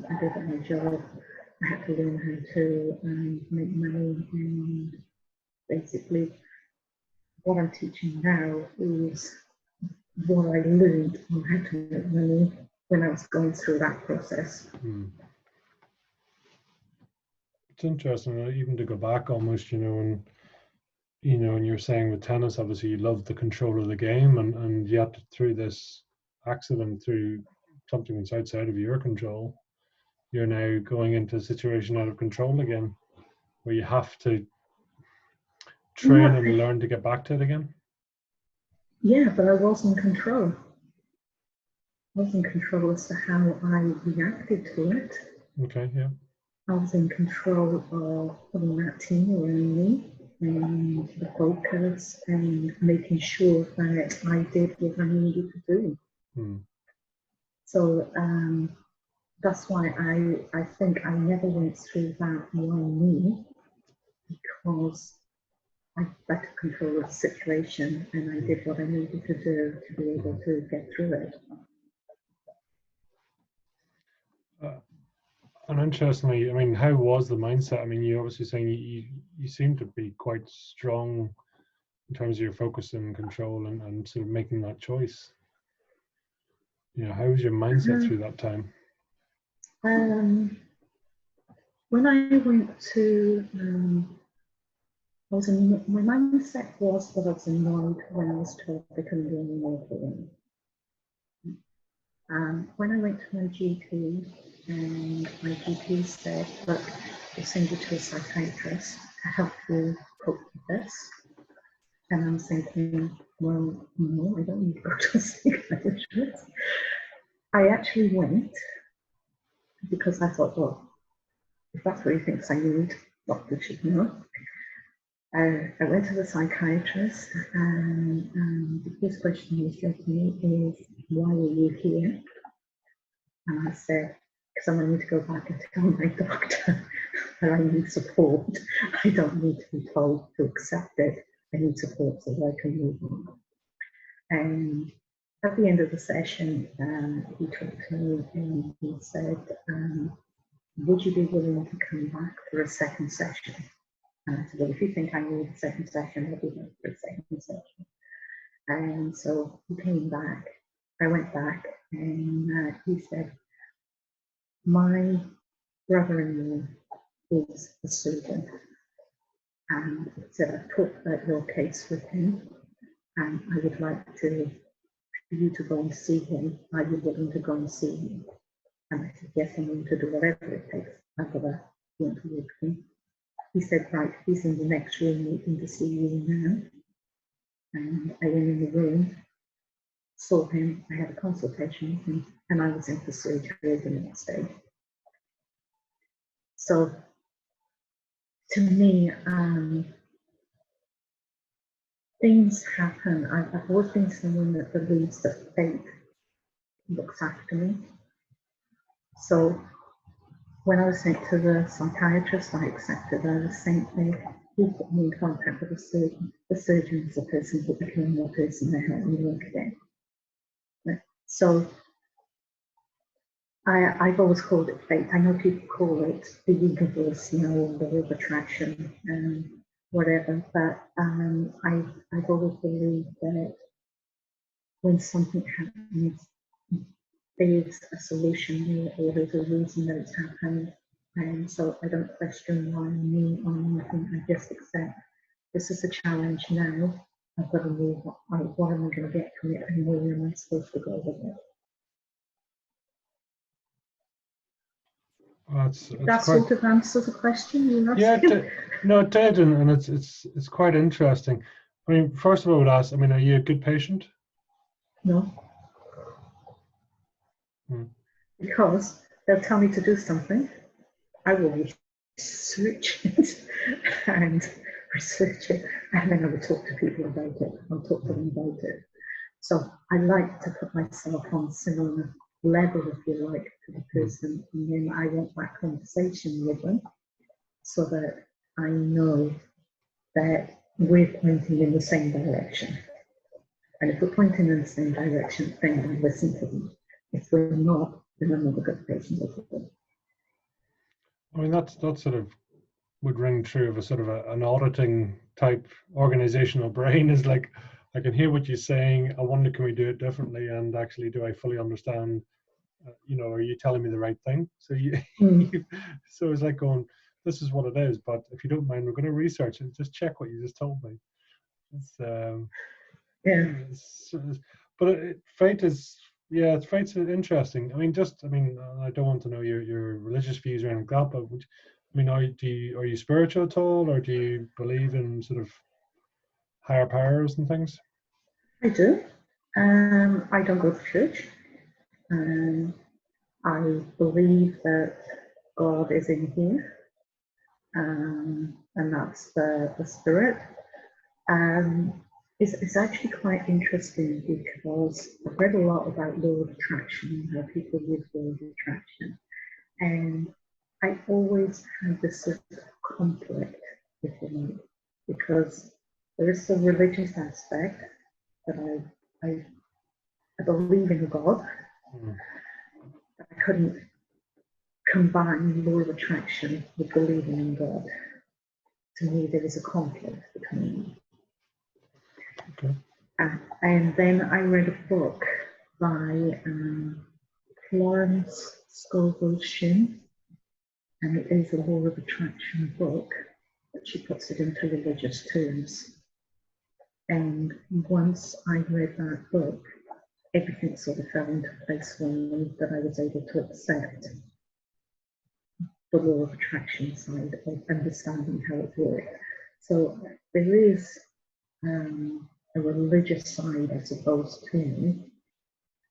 I gave up my job. I had to learn how to make money, and basically what I'm teaching now is what I learned on how to make money when I was going through that process. It's interesting, even to go back almost, and you're saying with tennis, obviously you love the control of the game, and yet through this accident, through something that's outside of your control, you're now going into a situation out of control again, where you have to train and learn to get back to it again. Yeah, but I was in control. I was in control as to how I reacted to it. Okay, yeah. I was in control of putting that team around me and the focus and making sure that I did what I needed to do. So that's why I think I never went through that on me, because I took control of the situation and I did what I needed to do to be able to get through it. And interestingly, I mean, how was the mindset? I mean, you're obviously saying you seem to be quite strong in terms of your focus and control and sort of making that choice? You know, how was your mindset through that time? When I went to, my mindset was that I was annoyed when I was told I couldn't do any more for them. When I went to my GP, and my GP said, look, we'll send you to a psychiatrist to help you cope with this. And I'm thinking, well, no, I don't need to go to a psychiatrist. I actually went because I thought, well, if that's what he thinks I need, doctor should know. I went to the psychiatrist, and the first question he said to me is, why are you here? And I said, because I'm going to go back and tell my doctor that I need support. I don't need to be told to accept it. I need support so that I can move on. And at the end of the session, he talked to me and he said, would you be willing to come back for a second session? And I said, well, if you think I need a second session, I'll be back for a second session. And so he came back. I went back and he said, my brother-in-law is a surgeon. And he said, I've talked about your case with him, and I would like for you to go and see him. Are you willing to go and see him? And I said, yes, I'm willing to do whatever it takes. I've got to want to work with him. He said, right, he's in the next room waiting to see you now. And I went in the room, saw him, I had a consultation with him, and I was in for surgery the next day. So to me, things happen. I've always been someone that believes that fate looks after me. So when I was sent to the psychiatrist, I accepted. I was sent there. He put me in contact with a surgeon. The surgeon was the person who became the person that helped me work again. So I've always called it fate. I know people call it the universe, you know, the law of attraction, whatever. But I've always believed that when something happens, there's a solution there, or there's a reason that it's happened. And so I don't question why me or anything. I just accept this is a challenge now. I've got to move on. What am I going to get from it, and where am I supposed to go with it? Well, That quite, sort of answers the question you asked. Yeah, no, it did, and it's quite interesting. I mean, first of all, I would ask, I mean, are you a good patient? No. Because they'll tell me to do something, I will research it and research it, and then I will talk to people about it. I'll talk to them about it. So I like to put myself on a similar level, if you like, to the person, and then I want that conversation with them so that I know that we're pointing in the same direction. And if we're pointing in the same direction, then I listen to them. If we're not, then I'm not a good patient with them. I mean, that sort of would ring true of a sort of an auditing type organizational brain. Is like, I can hear what you're saying. I wonder, can we do it differently? And actually, do I fully understand? You know, are you telling me the right thing? So so it's like going, this is what it is. But if you don't mind, we're going to research and just check what you just told me. It's, but fate is, yeah, fate's interesting. I mean, I don't want to know your religious views or anything like that, but I mean, are you spiritual at all, or do you believe in sort of higher powers and things? I do. I don't go to church. I believe that God is in here, and that's the spirit. It's actually quite interesting because I've read a lot about law of attraction and how people use law of attraction. And I always had this sort of conflict, if you like, because there is a religious aspect that I believe in God. I couldn't combine law of attraction with believing in God. To me, there is a conflict between them. Okay. And then I read a book by Florence Scovel Shinn, and it is a law of attraction book, but she puts it into religious terms. And once I read that book, everything sort of fell into place for me, that I was able to accept the law of attraction side of understanding how it works. So there is a religious side, I suppose, to me,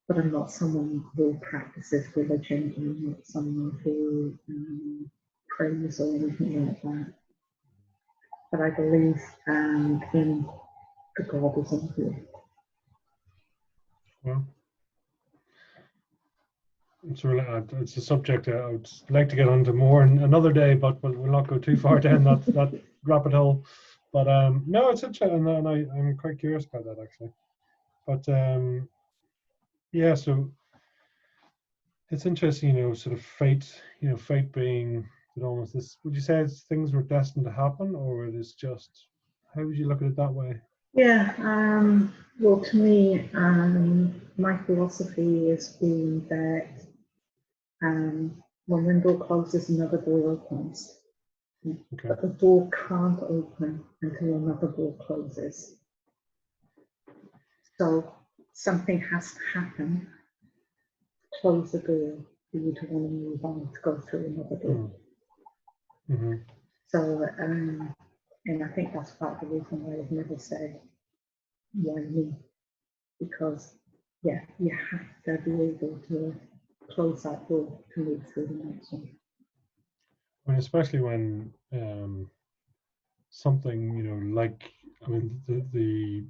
but I'm not someone who practices religion. I'm not someone who prays or anything like that. But I believe in the God is in here. Well, it's a subject I would like to get onto more another day, but we'll not go too far down that rabbit hole. But no, it's interesting, and I'm quite curious about that actually. But yeah, so it's interesting, sort of fate, fate being that almost this. Would you say things were destined to happen, or it is just? How would you look at it that way? Yeah, well, to me, my philosophy is being that when one door closes, another door opens. Okay. But the door can't open until another door closes. So something has to happen, close the door for you to want to move on, to go through another door. Mm-hmm. So, and I think that's part of the reason why I've never said, why me? Because, yeah, you have to be able to close that door to move through the next one. I mean, especially when something, like, I mean, the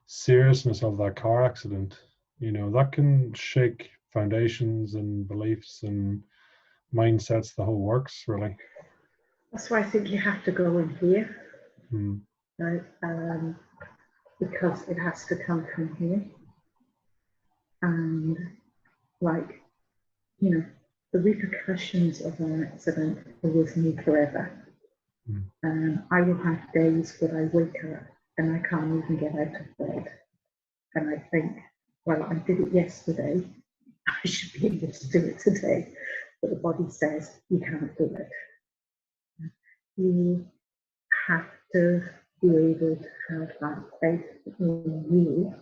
seriousness of that car accident, that can shake foundations and beliefs and mindsets, the whole works, really. That's why I think you have to go in here, Mm. right? Because it has to come from here. And like, the repercussions of an accident are with me forever. I will have days where I wake up and I can't even get out of bed. And I think, well, I did it yesterday. I should be able to do it today. But the body says you can't do it. You have to be able to have that faith in you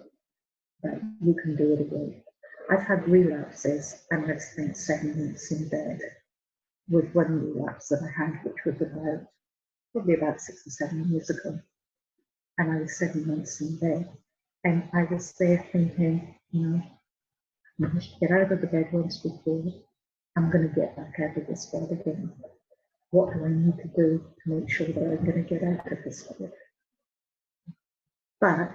that you can do it again. I've had relapses and I've spent 7 months in bed with one relapse that I had, which was probably about 6 or 7 years ago. And I was 7 months in bed. And I was there thinking, I managed to get out of the bed once before. I'm going to get back out of this bed again. What do I need to do to make sure that I'm going to get out of this bed? But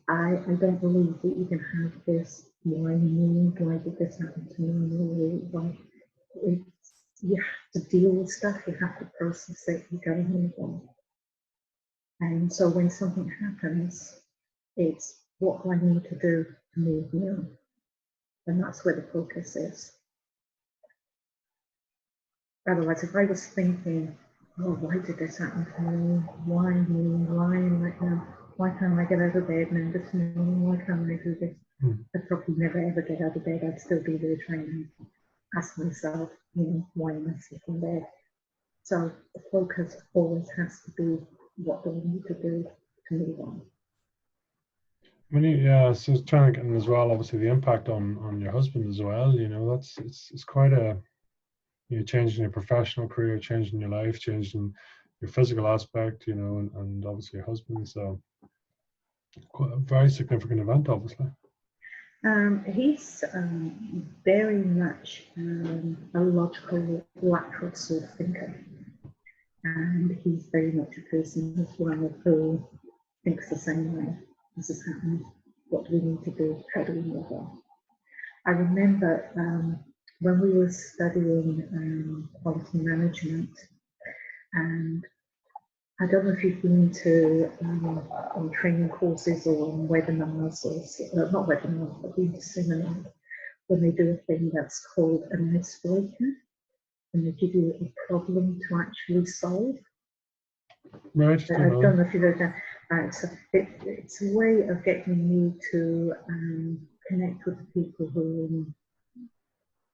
I don't believe that you can have this, why me, why did this happen to me, why you have to deal with stuff, you have to process it, you gotta move on. And so when something happens, it's what do I need to do to move on? And that's where the focus is. Otherwise, if I was thinking, oh, why did this happen to me? Why me? Why am I why can't I get out of bed now this morning? Why can't I do this? I'd probably never ever get out of bed. I'd still be there trying to ask myself, why am I sitting there? So the focus always has to be, what do I need to do to move on? So trying to get in as well, obviously the impact on your husband as well, that's it's quite a changing your professional career, changing your life, changing your physical aspect, and obviously your husband. So quite a very significant event, obviously. He's very much a logical, lateral sort of thinker. And he's very much a person as well who thinks the same way. This has happened. What do we need to do? How do we move on? I remember when we were studying quality management, and I don't know if you've been to on training courses or on webinars, or not webinars, but been to seminars, when they do a thing that's called an icebreaker, and they give you a problem to actually solve. Right. I don't know if you've heard that. So it's a way of getting you to connect with the people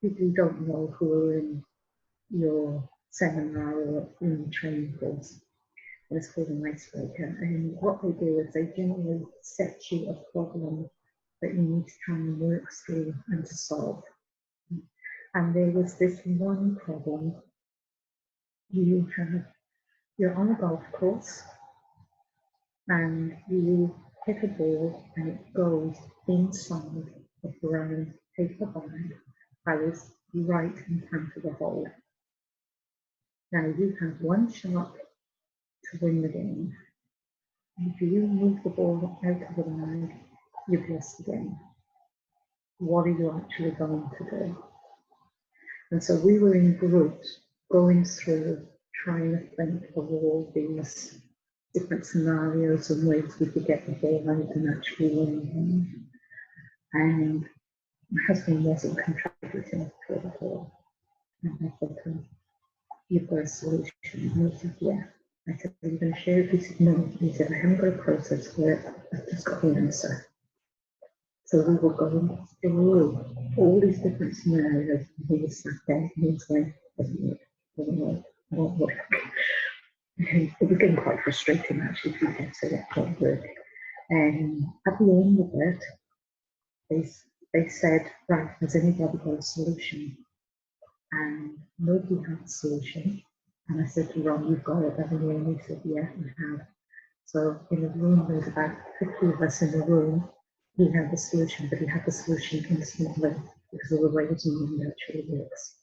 people you don't know who are in your seminar or in the training course. And it's called an icebreaker. And what they do is they generally set you a problem that you need to try and work through and to solve. And there was this one problem. You're on a golf course and you hit a ball and it goes inside a brown paper bag that is right in front of the hole. Now you have one shot to win the game. If you move the ball out of the bag, you've lost the game. What are you actually going to do? And so we were in groups going through, trying to think of all these different scenarios and ways we could get the ball out and actually win. And my husband wasn't contributing to it at all. And I said to him, "You've got a solution." And he said, "Yeah." I said, "Are you going to share it?" He said, "No." He said, "I haven't got a process for it. I've just got the answer." So we were going through all these different scenarios, and he was sat there and he was like, "Doesn't work, won't work." It was getting quite frustrating actually to get to that won't work. And at the end of it, they said, "Right, has anybody got a solution?" And nobody had a solution. And I said to Ron, "You've got it, haven't you?" And he said, "Yeah, I have." So in the room, there's about 50 of us in the room. He had the solution, but he had the solution instantly because of the way his mind actually works.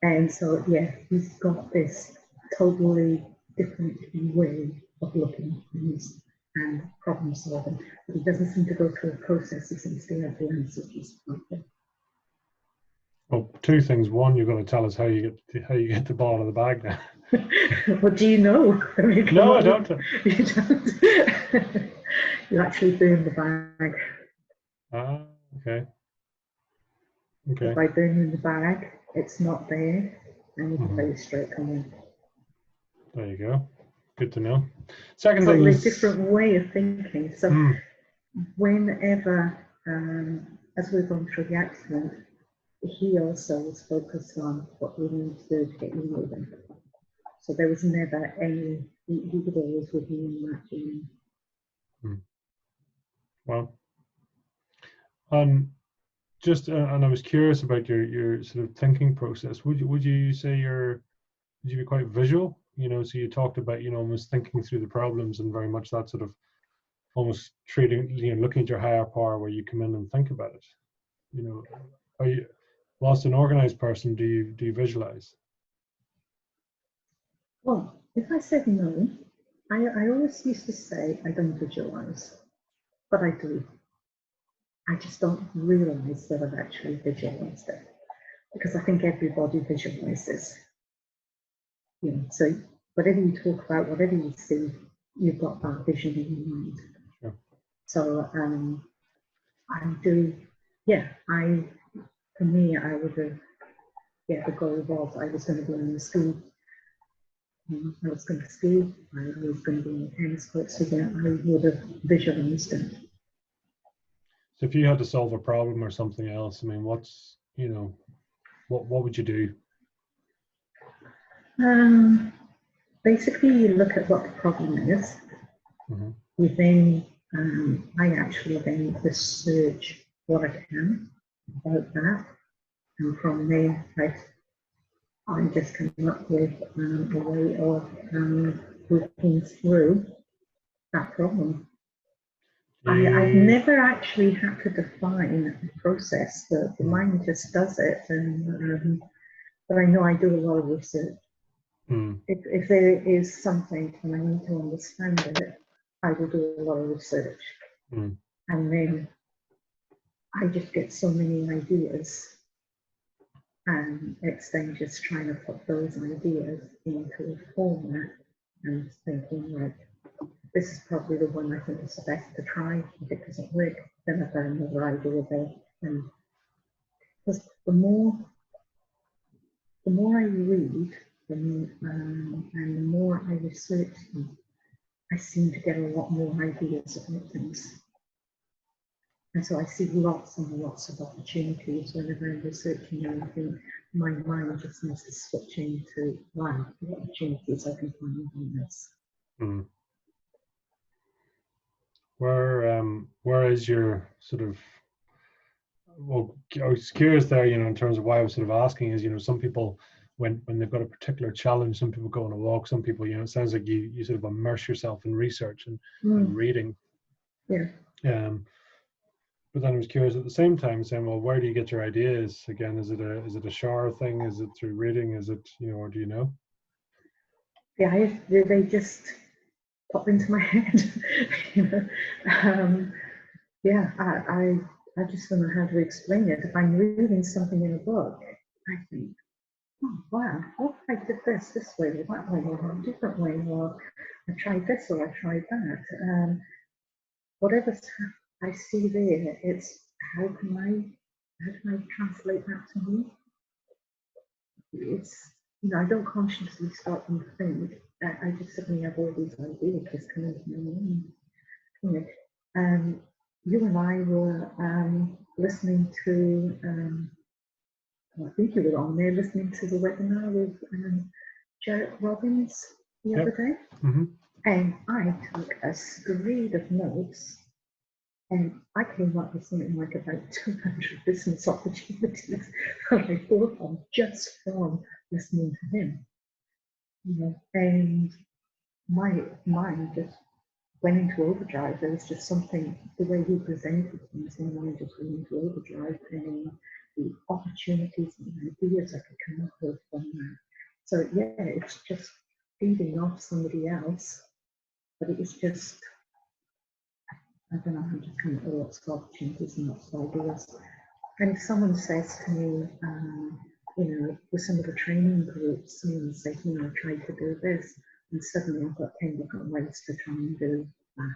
And so, yeah, he's got this totally different way of looking at things and problem solving. But he doesn't seem to go through a process, he seems to have the answers just like that. Well, two things. One, you're going to tell us how you get the ball out of the bag now. What do you know? No, I don't. You don't. You actually burn the bag. Ah, okay. Okay. By burning the bag, it's not there, and you can play straight on. There you go. Good to know. Second Totally thing is different way of thinking. So whenever, as we've gone through the accident, he also was focused on what we need to do to get you moving. So there was never any, he would always with me in that journey. Well, just and I was curious about your sort of thinking process. Would you say would you be quite visual? You know, so you talked about, you know, almost thinking through the problems and very much that sort of almost treating, you know, looking at your higher power where you come in and think about it. You know, are you, whilst an organized person, do you visualize? Well, if I said no, I always used to say I don't visualize, but I do. I just don't realize that I've actually visualized it, because I think everybody visualizes. You know, so whatever you talk about, whatever you see, you've got that vision in your mind. Sure. So I do, yeah, for me, I would have, yeah, the goal was I was going to be on the ski. I was going to ski, I was going to be in the tennis court, so yeah, I would have visualized it. So if you had to solve a problem or something else, I mean, what's, you know, what would you do? Basically, you look at what the problem is. You then, I actually then research what I can about that, and from there, I just come up with a way of working through that problem. I've never actually had to define a process. The mind just does it, and but I know I do a lot of research. If there is something and I need to understand it, I will do a lot of research, and then I just get so many ideas, and it's then just trying to put those ideas into a format and thinking, like, this is probably the one I think is the best to try. If it doesn't work, then I've got another idea there. And because the more I read, and the more I research them, I seem to get a lot more ideas about things. And so I see lots and lots of opportunities whenever I'm researching anything. My mind just seems to switch into, wow, what opportunities I can find in this. Mm. Where is your sort of, well, I was curious there, you know, in terms of why I was sort of asking is, you know, some people, when they've got a particular challenge, some people go on a walk, some people, you know, it sounds like you sort of immerse yourself in research and reading. Yeah. But then I was curious at the same time, saying, well, where do you get your ideas? Again, is it a shower thing? Is it through reading? Is it, you know, or do you know? Yeah, they just pop into my head. You know? Yeah, I just don't know how to explain it. If I'm reading something in a book, I think, oh wow, what if I did this way or that way or a different way, or I tried this or I tried that. Whatever I see there, it's how can I translate that to me? It's, you know, I don't consciously start and think. I just suddenly have all these ideas just coming to my mind. You know, you and I were listening to, I think you were on there listening to the webinar with Jarrett Robbins the other day. Mm-hmm. And I took a screed of notes, and I came up with something like about 200 business opportunities that I thought of just from listening to him. You know, and my mind just went into overdrive. There was just something, the way he presented things, and mine just went into overdrive, and the opportunities and ideas I could come up with from that. So yeah, it's just feeding off somebody else, but it was just, I don't know, I'm just coming up with lots of opportunities and lots of ideas. And if someone says to me, you know, with some of the training groups, someone says, you know, I tried to do this, and suddenly I've got 10 different ways to try and do that.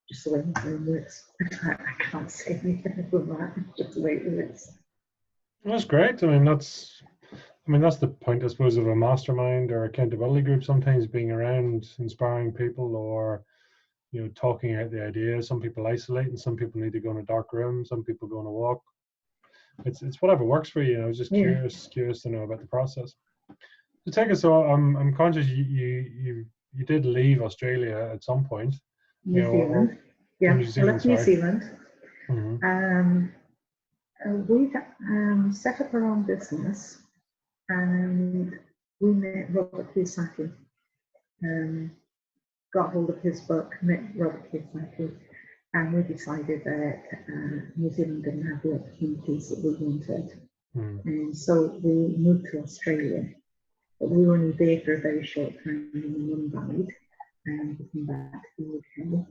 Just the way my brain works. I can't say anything about that. It's just the way it works. Well, that's great. I mean, that's the point, I suppose, of a mastermind or accountability group. Sometimes being around, inspiring people, or, you know, talking out the ideas. Some people isolate, and some people need to go in a dark room. Some people go on a walk. It's whatever works for you. I was just curious to know about the process. To take us, so I'm conscious you did leave Australia at some point. New Zealand. Yeah, New Zealand, I left New Zealand. Mm-hmm. We set up our own business, and we met Robert Kiyosaki. Got hold of his book, met Robert Kiyosaki, and we decided that New Zealand didn't have the opportunities that we wanted. And so we moved to Australia. But we were only there for a very short time when my mum died, and we came back to the UK.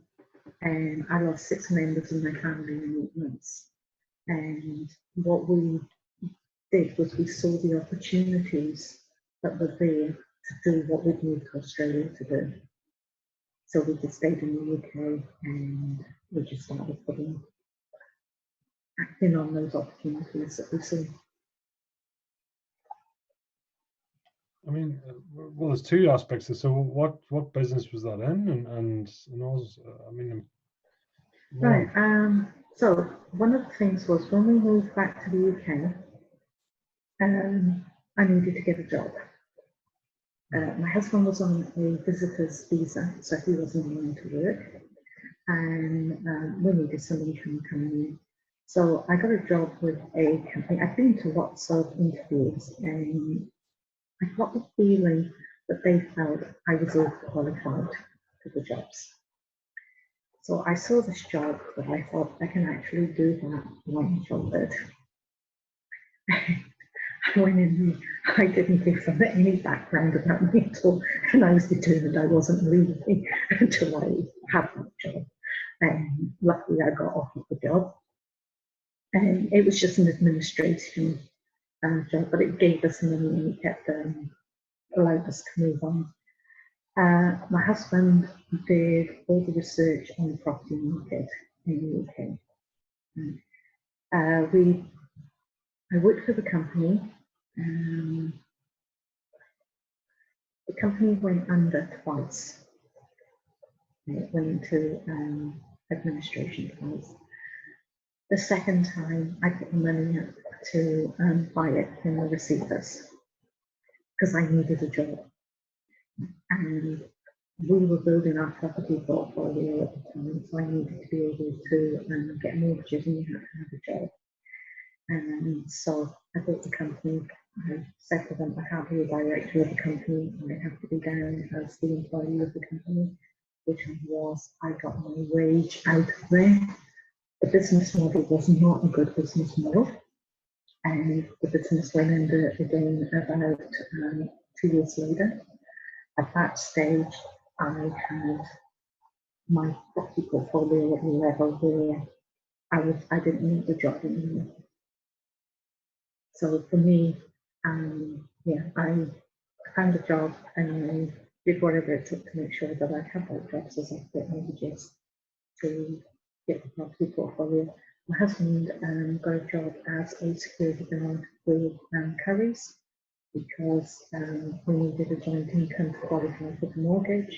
And I lost 6 members of my family in 8 months. And what we did was we saw the opportunities that were there to do what we'd moved to Australia to do. So we just stayed in the UK, and we just started acting on those opportunities that we saw. I mean, well, there's 2 aspects. So what business was that in, and also, I mean, right. So one of the things was when we moved back to the UK, I needed to get a job. My husband was on a visitor's visa, so he wasn't willing to work, and we needed some income coming in. So I got a job with a company. I've been to lots of interviews, and I got the feeling that they felt I was overqualified for the jobs. So I saw this job that I thought I can actually do that blindfolded. I went in there, I didn't give them any background about me at all, and I was determined I wasn't leaving until I had that job. And luckily I got offered the job. And it was just an administration job, but it gave us money and it kept allowed us to move on. My husband did all the research on the property market in the UK. I worked for the company. The company went under twice. It went into administration twice. The second time, I put the money up to buy it from the receivers because I needed a job. And we were building our property portfolio at the time, so I needed to be able to get mortgages and you had to have a job. And so I built the company. I said to them, I can't be a director of the company. I have to be down as the employee of the company, which I was. I got my wage out of there. The business model was not a good business model. And the business went under again about 2 years later. At that stage, I had my property portfolio at a level where I didn't need the job anymore. So for me, I found a job and I did whatever it took to make sure that I had that job, so I got mortgages to get the property portfolio. My husband got a job as a security guard with Curry's because we needed a joint income to qualify for the mortgage.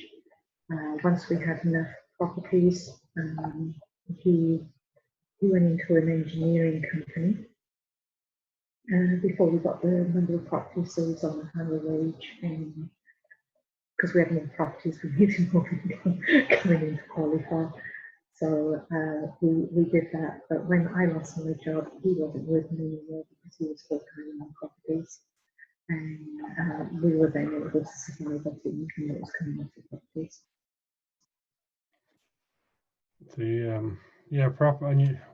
Once we had enough properties, he went into an engineering company before we got the number of properties, so he was on a higher wage. Because we had more properties, we needed more income coming in to qualify. So we did that. But when I lost my job, he wasn't working anymore because he was full-time on properties. And we were then able to survive off the income that was coming off the properties.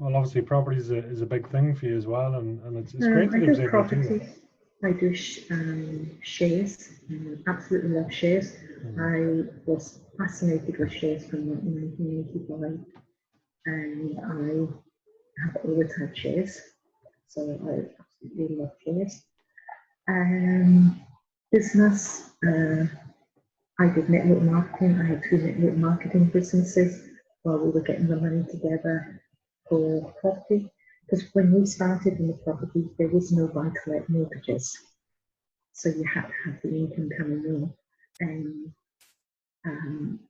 Obviously property is a big thing for you as well, and it's great that I it was do able to do properties. that. I do shares. Absolutely love shares. I was fascinated with shares from 1985, and I have always had shares, so I absolutely love shares. Business. I did network marketing. I had 2 network marketing businesses while we were getting the money together for property. Because when we started in the property, there was no buy-to-let mortgages. So you had to have the income coming in. And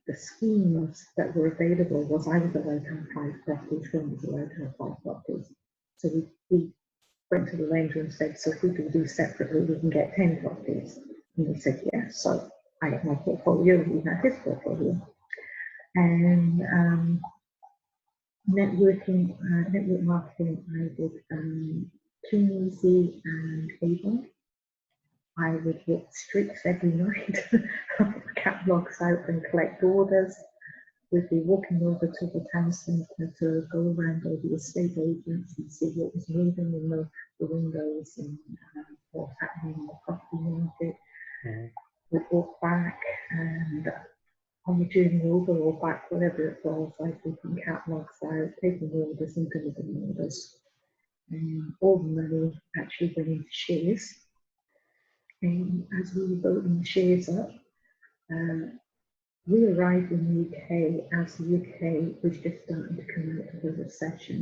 the schemes that were available was I was allowed to have 5 properties, Phil was allowed to have 5 properties. So we went to the lender and said, so if we do these separately, we can get 10 properties. And they said, yes. So I had my portfolio, he had his portfolio. And network marketing, I did Keen Easy and Avon. I would hit streets every night, catalogs out and collect orders. We'd be walking over to the town centre to go around all the estate agents and see what was moving in the windows and what's happening in the property market. We'd walk back and on the journey over or back, whatever it was, I'd be putting catalogs out, taking orders and delivering orders. And all the money actually went into shares. And as we were building the shares up, we arrived in the UK as the UK was just starting to come out of the recession.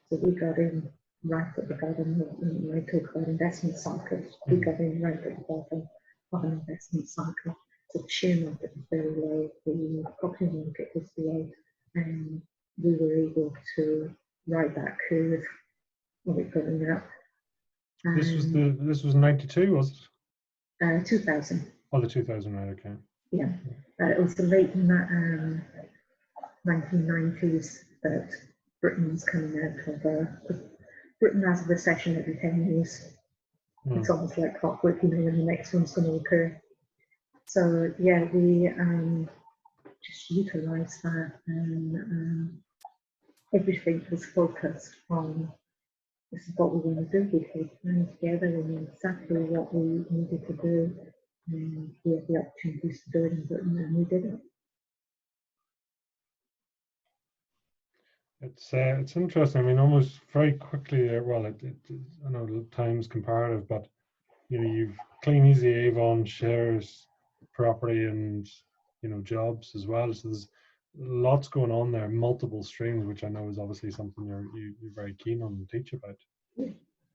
So we got in right at the bottom when I talk about investment cycles, we got in right at the bottom of an investment cycle. So the share market was very low, the property market was low, and we were able to ride that curve of it going up. This was 92, was it? 2000. Oh, the 2000, right? Okay. Yeah, it was the late 1990s that Britain was coming out of Britain has a recession every 10 years. It's almost like clockwork, when the next one's going to occur. So yeah, we just utilised that, and everything was focused on this is what we want to do. We take time together, we knew exactly what we needed to do, and we had the opportunities to do it in Britain, and we did it. It's interesting. I mean, almost very quickly there. Well, I know time's comparative, but you've Clean Easy, Avon, shares, property, and jobs as well. So there's lots going on there, multiple streams, which I know is obviously something you're very keen on and teach about.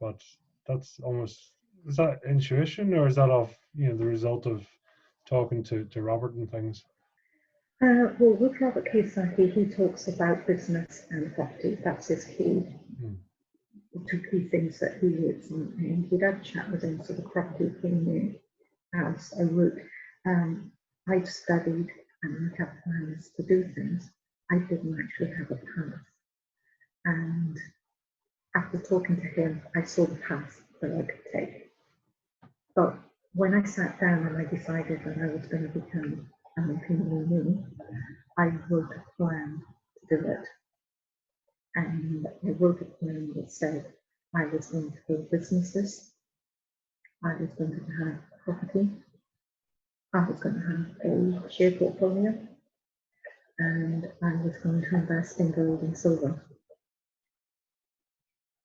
But that's almost, is that intuition or is that off the result of talking to Robert and things? Well, with Robert Kiyosaki, he talks about business and property. That's his key, the two key things that he lives on. And we'd had a chat with him, so the property came in as a route. I'd studied and I had plans to do things. I didn't actually have a path. And after talking to him, I saw the path that I could take. But when I sat down and I decided that I was going to become an entrepreneur, I wrote a plan to do it. And I wrote a plan that said I was going to build businesses, I was going to have property, I was going to have a share portfolio, and I was going to invest in gold and silver.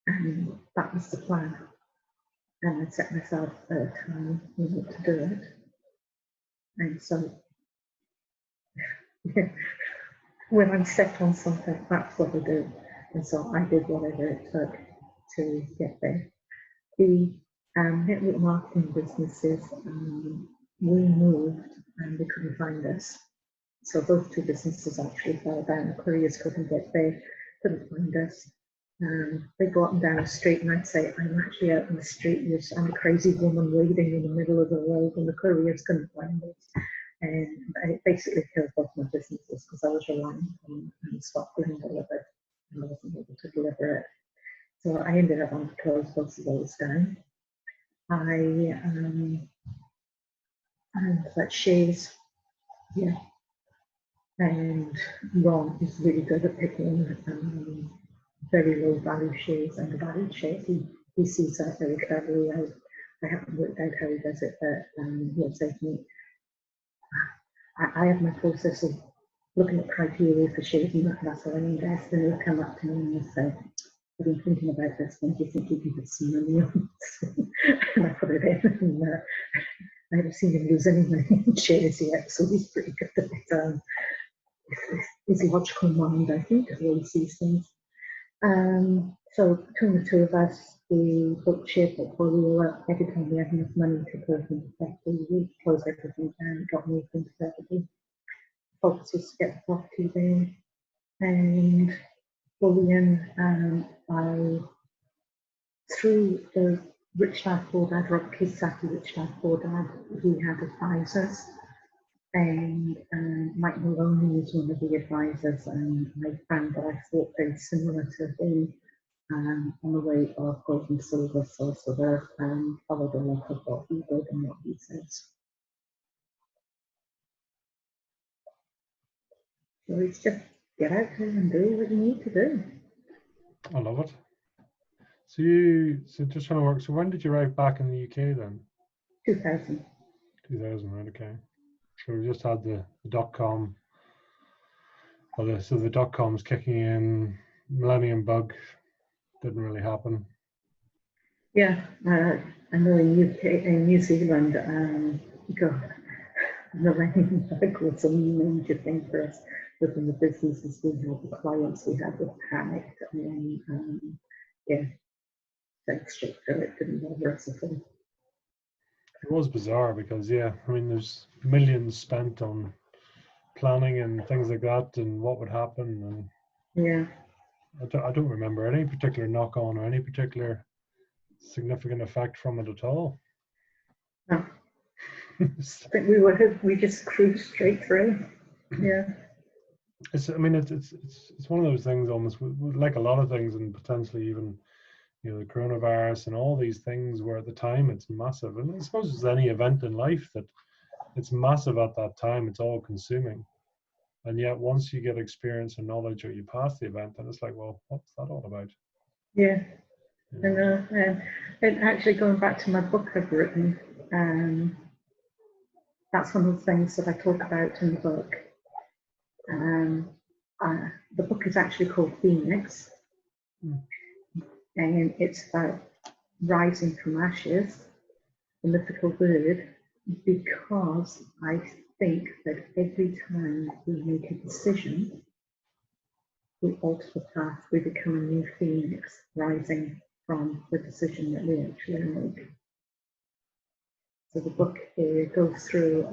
And that was the plan. And I set myself a time to do it. And so, when I'm set on something, that's what I do. And so I did whatever it took to get there. The network marketing businesses, we moved and they couldn't find us. So those two businesses actually fell down. Couriers couldn't get there, couldn't find us. They go up and down the street and I'd say, I'm actually out in the street, I'm a crazy woman waiting in the middle of the road, and the couriers couldn't find us. And it basically killed both my businesses because I was relying on stock being delivered and I wasn't able to deliver it. So I ended up having to close both of those down. And that shares, yeah. And Ron is really good at picking very low value shares and valued shares. He sees that very cleverly. I haven't worked out how he does it, but he'll say to me, I have my process of looking at criteria for shares and that's how I invest. And he'll come up to me and he'll say, I've been thinking about this one. Do you think you can put some money on it? And I put it in, and I haven't seen him lose any money in shares yet, so he's pretty good at it. His logical mind, I think, is where he sees things. So between the two of us, we built share portfolio up. Every time we had enough money to put into property, we closed everything down, got moved into property. Focus was to get the property there. And bullion, through the Rich Dad Poor Dad, Robert Kiyosaki, Rich Dad Poor Dad, he had advisors. And Mike Maloney was one of the advisors, and I found that I thought very similar to him on the way of gold and silver, so sort of followed a lot of what he did and what he says. So it's just get out there and do what you need to do. I love it. So just trying to work. So when did you arrive back in the UK then? 2000. 2000, right? Okay. So we just had the .com. Well, so the .com's kicking in. Millennium bug didn't really happen. Yeah, I know in New Zealand, God, millennium bug was a major thing for us within the businesses we had, the clients we had were panicked, and yeah, thanks straight through it, didn't bother us at all. It was bizarre because, yeah, I mean, there's millions spent on planning and things like that and what would happen. And yeah, I don't remember any particular knock on or any particular significant effect from it at all. no. I think we just cruised straight through. Yeah. It's one of those things almost like a lot of things, and potentially even the coronavirus and all these things where at the time it's massive. And I suppose it's any event in life that it's massive at that time, it's all consuming. And yet once you get experience and knowledge or you pass the event, then it's like, well, what's that all about? Yeah. I know. And actually going back to my book I've written, that's one of the things that I talk about in the book. The book is actually called Phoenix, and it's about rising from ashes, the mythical bird, because I think that every time we make a decision, we alter the path, we become a new phoenix rising from the decision that we actually make. So the book goes through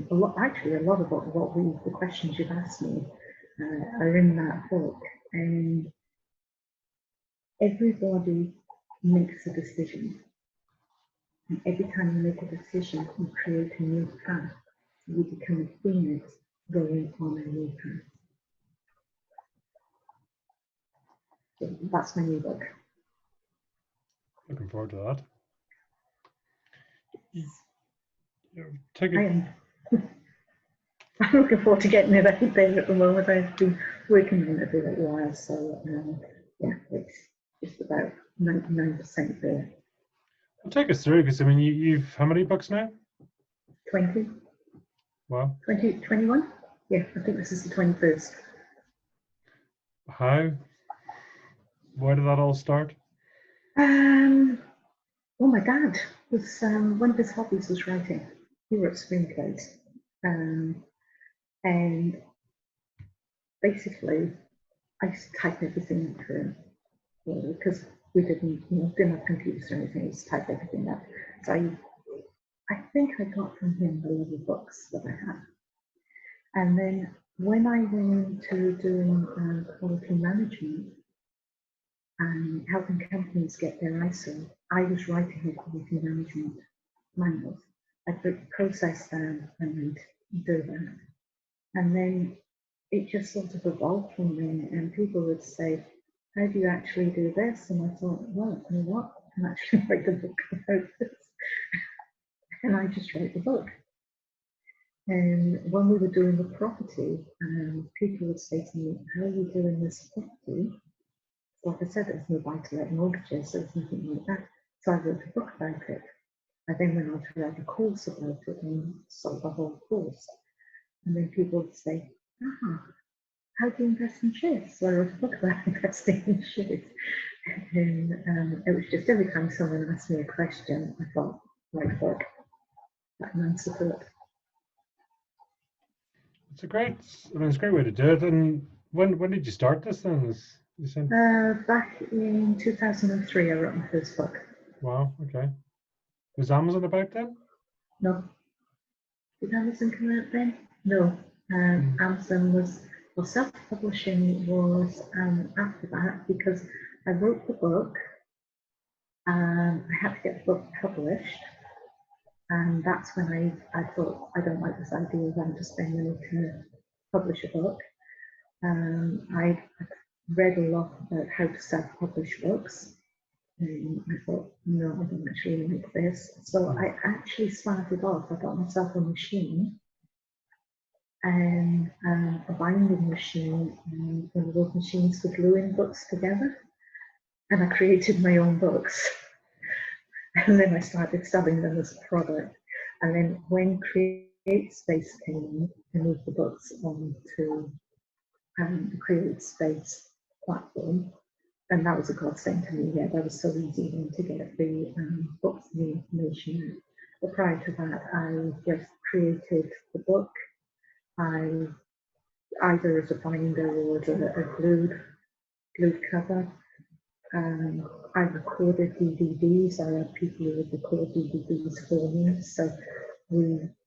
a lot, actually a lot of the questions you've asked me are in that book. And everybody makes a decision. And every time you make a decision, you create a new path. You become a phoenix going on a new path. So that's my new book. Looking forward to that. I'm looking forward to getting it out there at the moment. I've been working on it for a little while, so yeah, it's just about 99% there. Well, take us through, because I mean, you've how many books now? 20. Wow. 20, 21? Yeah, I think this is the 21st. How? Where did that all start? Well, my dad was, one of his hobbies was writing. He wrote screenplays. And basically, I used to type everything for him, because we didn't have computers or anything. I used to type everything up. So I think I got from him the love of books that I had. And then when I went into doing quality management and helping companies get their ISO, I was writing the quality management manuals. I'd process them and do that. And then it just sort of evolved from there, and people would say, how do you actually do this? And I thought, well, you know what? I can actually write a book about this. And I just wrote the book. And when we were doing the property, people would say to me, how are you doing this property? So like I said, there's no buy-to-let mortgages, so there's nothing like that. So I wrote a book about it. I then went on to write a course about it and sold the whole course. And then people would say, how do you invest in shares? So I wrote a book about investing in shares. And it was just every time someone asked me a question, I thought, write a book. That an answer to it. It's a great way to do it. And when did you start this then? You said? Back in 2003, I wrote my first book. Wow, okay. Was Amazon about then? No. Did Amazon come out then? No. Amazon was, well, self-publishing was after that, because I wrote the book, I had to get the book published, and that's when I thought, I don't like this idea of having to spend money to publish a book. I read a lot about how to self-publish books, and I thought, no, I don't actually like this. So I actually started off, I got myself a machine, and a binding machine, and one of those machines for gluing books together. And I created my own books. And then I started selling them as a product. And then when CreateSpace came in, I moved the books onto the CreateSpace platform. And that was a godsend to me. Yeah, that was so easy then to get the books and the information out. But prior to that, I just created the book. I either as a binder or as a glued cover. I recorded DVDs. I had people who would record DVDs for me, so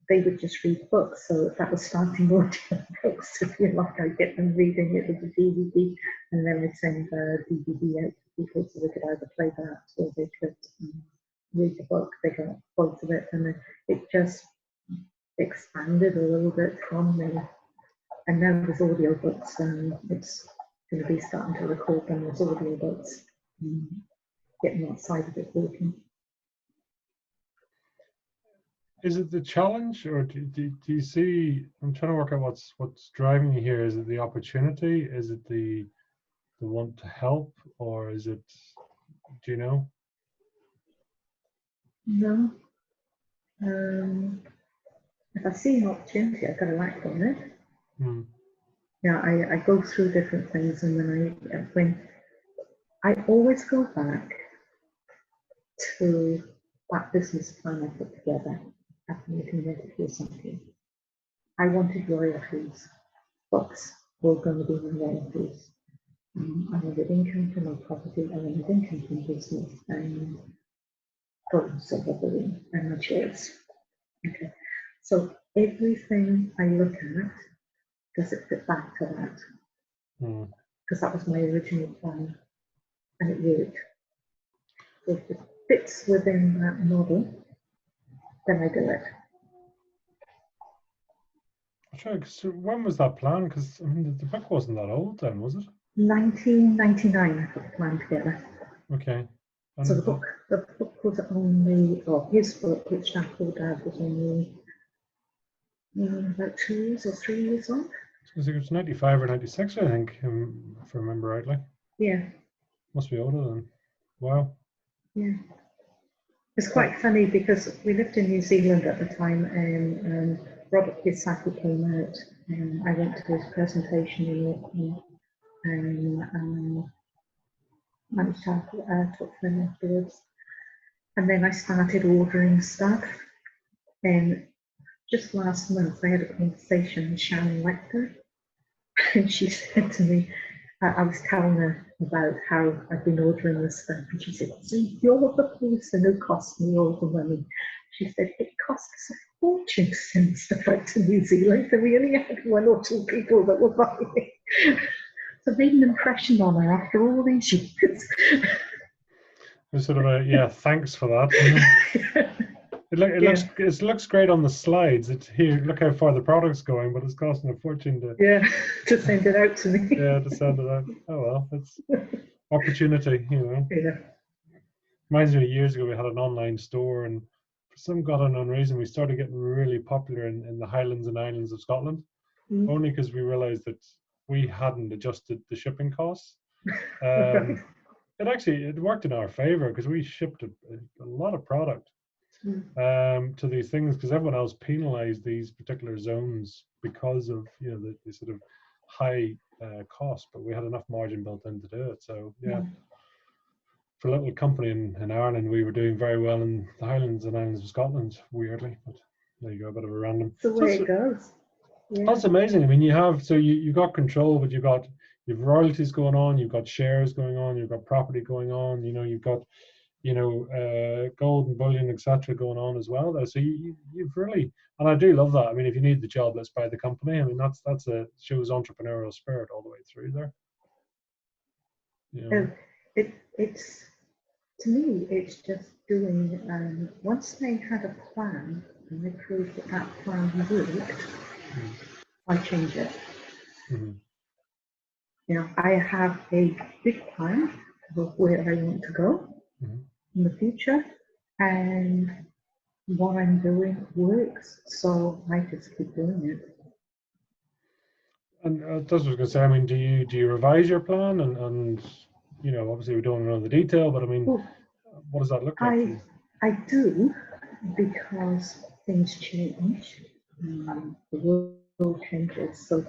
they would just read books. So that was starting audio books, if you like. I'd get them reading it with the DVD, and then I'd send the DVD out to people so they could either play that or they could read the book. They got both of it, and it just expanded a little bit from there. And now there's audiobooks, it's going to be starting to record them as audiobooks, getting that side of it working. Is it the challenge, or do you see? I'm trying to work out what's driving you here. Is it the opportunity? Is it the want to help, or is it? Do you know? No. If I see an opportunity, I've got to act on it. Yeah, I go through different things, and then when I always go back to that business plan I put together after making ready for something. I wanted royalties. Books were going to be my royalties. I wanted income from my property, I wanted income from business, and gold, silver, bullion, and my shares. Okay. So everything I look at, does it fit back to that? Because that was my original plan, and it worked. So if it fits within that model, then I do it. Sure. So when was that plan? Because I mean, the book wasn't that old then, was it? 1999, I put the plan together. Okay. So the book was only, or his book, which I called out, was only about 2 years or 3 years old. It was 95 or 96, I think, if I remember rightly. Yeah. Must be older then. Wow. Yeah. It's quite funny because we lived in New Zealand at the time, and Robert Kiyosaki came out, and I went to his presentation in Auckland, and managed to talk to him afterwards. And then I started ordering stuff, and just last month I had a conversation with Sharon Lecter, and she said to me, I was telling her about how I've been ordering this stuff, and she said, so you're the person who cost me all the money. She said, it cost us a fortune to send stuff out to New Zealand, and we only had 1 or 2 people that were buying it. So it made an impression on her after all these years. It was sort of a, yeah, thanks for that. It looks great on the slides. It's here, look how far the product's going, but it's costing a fortune to send it out to me. Yeah, to send it out. Oh well, it's opportunity, you know. Yeah. Reminds me, years ago we had an online store, and for some god unknown reason we started getting really popular in the Highlands and Islands of Scotland, only because we realized that we hadn't adjusted the shipping costs. It worked in our favor because we shipped a lot of product to these things, because everyone else penalized these particular zones because of, you know, the sort of high cost, but we had enough margin built in to do it. So yeah, for a little company in Ireland, we were doing very well in the Highlands and Islands of Scotland, weirdly, but there you go, a bit of a random. It's the way it goes. Yeah. That's amazing. I mean, you got control, but you've royalties going on, you've got shares going on, you've got property going on, you know, you've got, you know, gold and bullion, etc., going on as well. Though, so you've really, and I do love that. I mean, if you need the job, let's buy the company. I mean, that's shows entrepreneurial spirit all the way through there. You know? It's, to me, it's just doing. Once they had a plan and they proved that plan worked, I change it. You know, I have a big plan of where I want to go in the future, and what I'm doing works, so I just keep doing it. And that's what I was going to say. I mean, do you revise your plan? And you know, obviously we don't know the detail, but I mean, what does that look like? I do, because things change, the world changes, so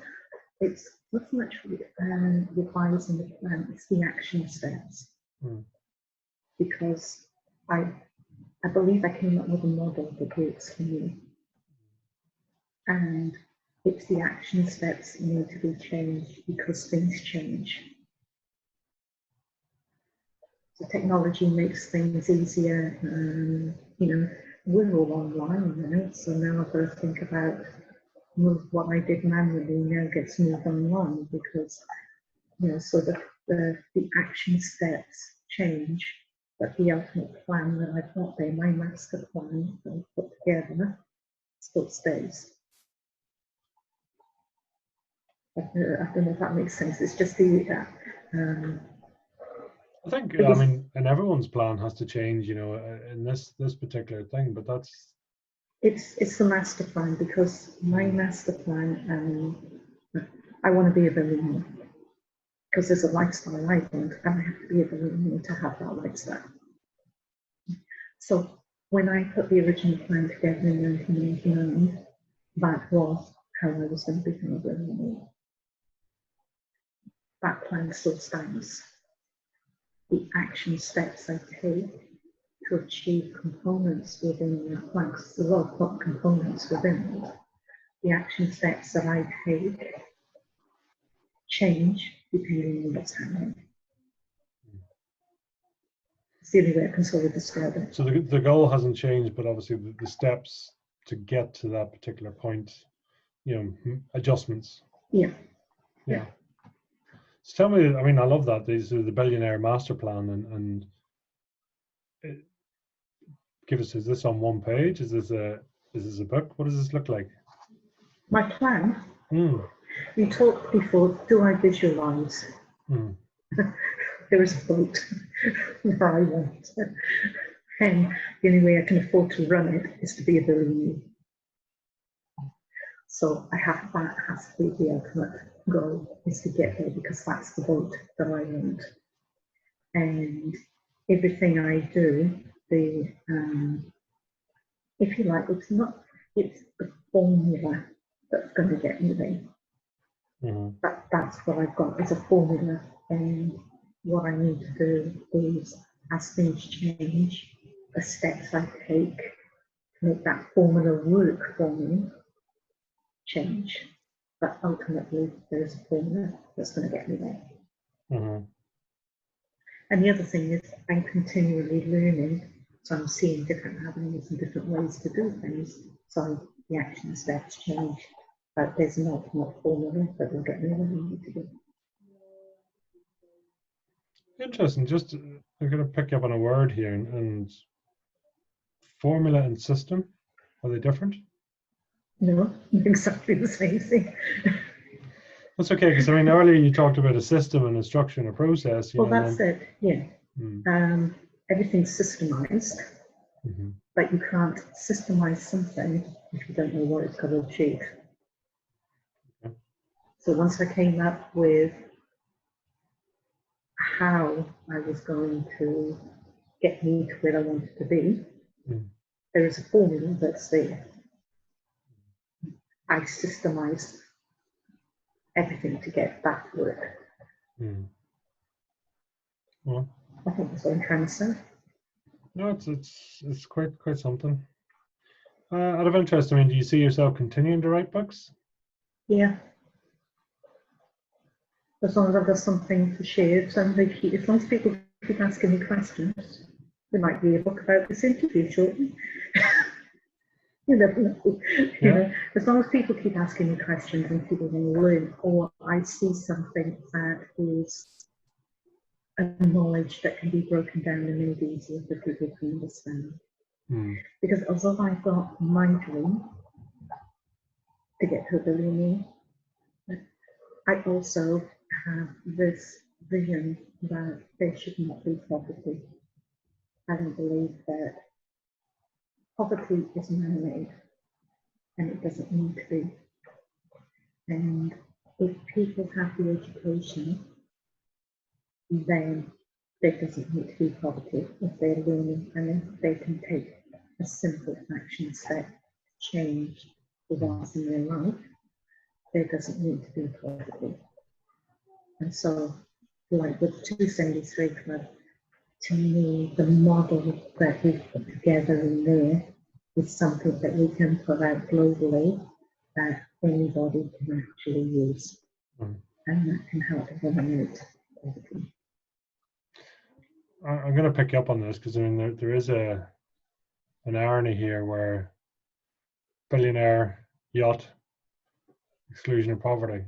it's not so much revising the plan, it's the action steps. Because I believe I came up with a model that works for me, and it's the action steps that need to be changed because things change. So technology makes things easier. You know, we're all online now, so now I've got to think about what I did manually now gets moved online, because, you know, so the action steps change, but the ultimate plan that I've got there, my master plan that I've put together, still stays. I don't know if that makes sense. It's just I think, I mean, and everyone's plan has to change, you know, in this particular thing, but that's... It's the master plan, because my master plan, I want to be a billionaire, because there's a lifestyle I want, and I have to be a billionaire to have that lifestyle. So when I put the original plan together in 1999, that was how I was going to become a billionaire. That plan still stands. The action steps I take to achieve components within that plan, because there's a lot of components within it. The action steps that I take change depending on what's happening. It's the only way I can sort of describe it. So the goal hasn't changed, but obviously the steps to get to that particular point, you know, adjustments. Yeah. Yeah. So tell me, I mean, I love that. These are the billionaire master plan, and give us, is this on one page? Is this a book? What does this look like? My plan, Mm. you talked before, do I visualize? Mm. There is a boat where I want. And the only way I can afford to run it is to be a billionaire. So that has to be the ultimate goal, is to get there, because that's the boat that I want. And everything I do, if you like, it's the formula that's going to get me there. Mm-hmm. That's what I've got, is a formula. And what I need to do is, as things change, the steps I take to make that formula work for me change. But ultimately, there's a formula that's going to get me there. Mm-hmm. And the other thing is, I'm continually learning, so I'm seeing different avenues and different ways to do things. So the action steps change, but there's an ultimate formula that will get me where I need to go. Interesting. Just I'm going to pick up on a word here, and formula and system, are they different? No, exactly the same thing. That's okay, because I mean, earlier you talked about a system and a structure and a process. Well, that's it. Yeah. Mm. Everything's systemized, Mm-hmm. but you can't systemize something if you don't know what it's going to achieve. Okay. So once I came up with how I was going to get me to where I wanted to be, there is a formula that's there. I systemized everything to get that to work. Well, I think that's what I'm trying to say. no, it's quite something. Out of interest, I mean, do you see yourself continuing to write books? Yeah. As long as I've got something to share, so as long as people keep asking me questions, there might be a book about this interview shortly. You never know. You know, as long as people keep asking me questions and people want to learn, or I see something that is a knowledge that can be broken down and made easier for people to understand. Because although I've got my dream to get to a billionaire, I also have this vision that there should not be poverty. I don't believe that poverty is man-made, and it doesn't need to be. And if people have the education, then there doesn't need to be poverty if they're learning, and if they can take a simple action step to change the loss in their life, there doesn't need to be poverty. And so, like with 273 Club, to me, the model that we put together in there is something that we can put out globally that anybody can actually use. And that can help eliminate poverty. I'm going to pick you up on this, because I mean, there is an irony here where billionaire, yacht, exclusion of poverty.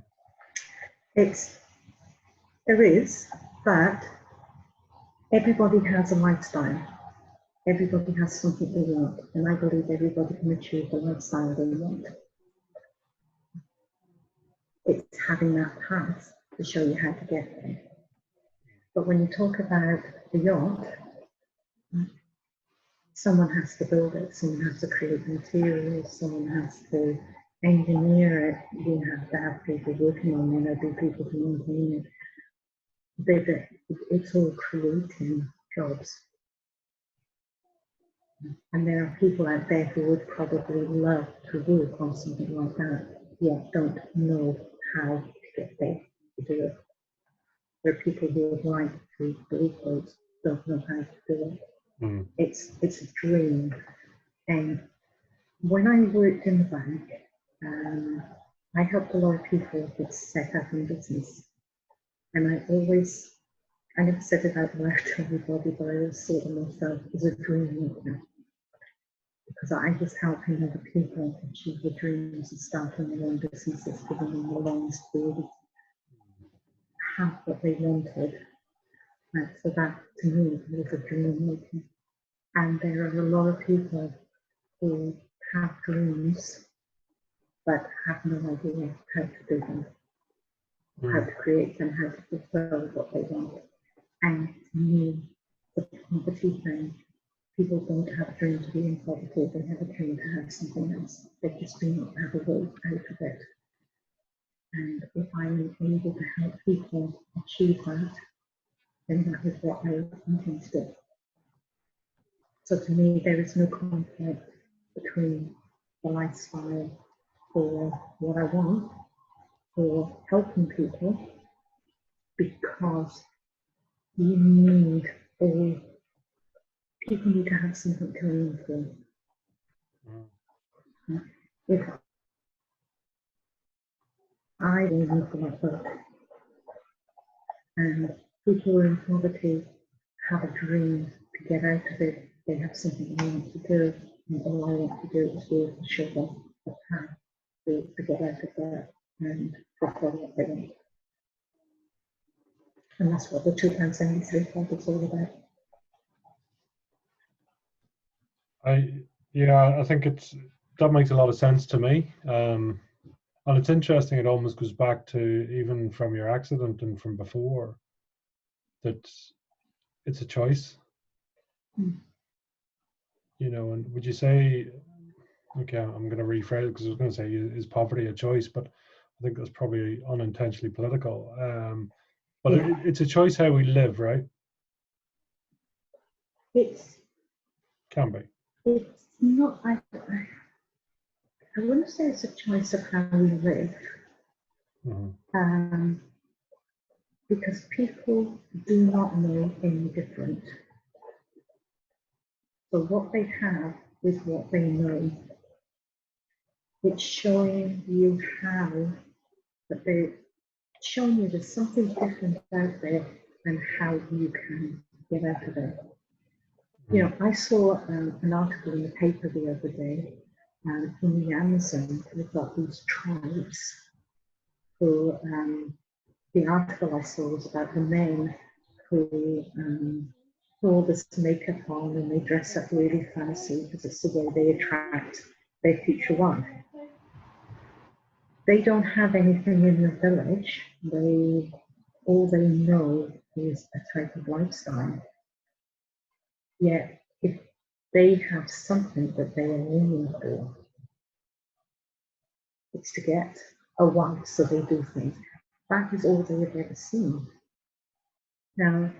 There is, but everybody has a lifestyle. Everybody has something they want, and I believe everybody can achieve the lifestyle they want. It's having that path to show you how to get there. But when you talk about the yacht, someone has to build it, someone has to create the materials, someone has to engineer it, you have to have people working on it, there'll be people who maintain it. It's all creating jobs. And there are people out there who would probably love to work on something like that, yet don't know how to get there to do it. There are people who would like to build those, don't know how to do it. It's a dream. And when I worked in the bank, I helped a lot of people get set up in business. And I never said it out loud to everybody, but I always saw it myself as a dream maker. because I was helping other people achieve their dreams and starting their own businesses, giving them the loans to be able to have what they wanted. And so that, to me, was a dream making. And there are a lot of people who have dreams but have no idea how to do them, how to create them, how to fulfill what they want. And to me, the poverty thing, people don't have a dream to be in poverty, they have a dream to have something else. They just do not have a way out of it. And if I'm able to help people achieve that, then that is what I intend to do. So to me, there is no conflict between the lifestyle or what I want or helping people, because you need all, people need to have something to aim for. If I aim for my book and people who are in poverty have a dream to get out of it, they have something they want to do, and all I want to do is be able to show them the path to get out of that and fulfill what they want. And that's what the £2.73 club is all about. I think that makes a lot of sense to me. And it's interesting, it almost goes back to even from your accident and from before, that it's a choice. You know, and would you say, okay, I'm going to rephrase it because I was going to say, is poverty a choice? But I think that's probably unintentionally political. But it's a choice how we live, right? Can be. It's not, I wouldn't say it's a choice of how we live. Because people do not know any different. So what they have is what they know. It's showing you how, but they're showing you there's something different out there and how you can get out of it. You know, I saw an article in the paper the other day in the Amazon. We've got these tribes who, the article I saw was about the men who put all this makeup on and they dress up really fancy because it's the way they attract their future wife. They don't have anything in the village. All they know is a type of lifestyle. Yet, if they have something that they are aiming for, it's to get a wife, so they do things. That is all they have ever seen. Now,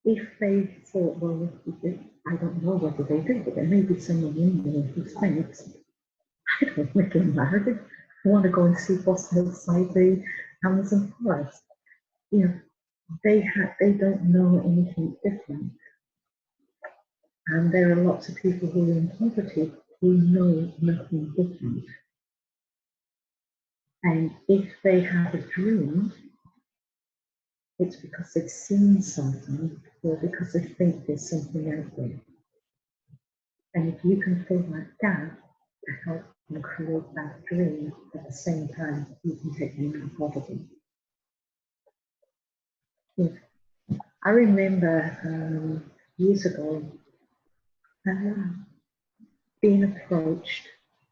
if they thought, well, I don't know whether they do, but there may be someone in there who thinks, I don't want to get married. I want to go and see what's outside the Amazon forest. You know, they don't know anything different. And there are lots of people who are in poverty who know nothing different. And if they have a dream, it's because they've seen something or because they think there's something out there. And if you can fill that gap to help them create that dream at the same time, you can take them out of poverty. I remember years ago being approached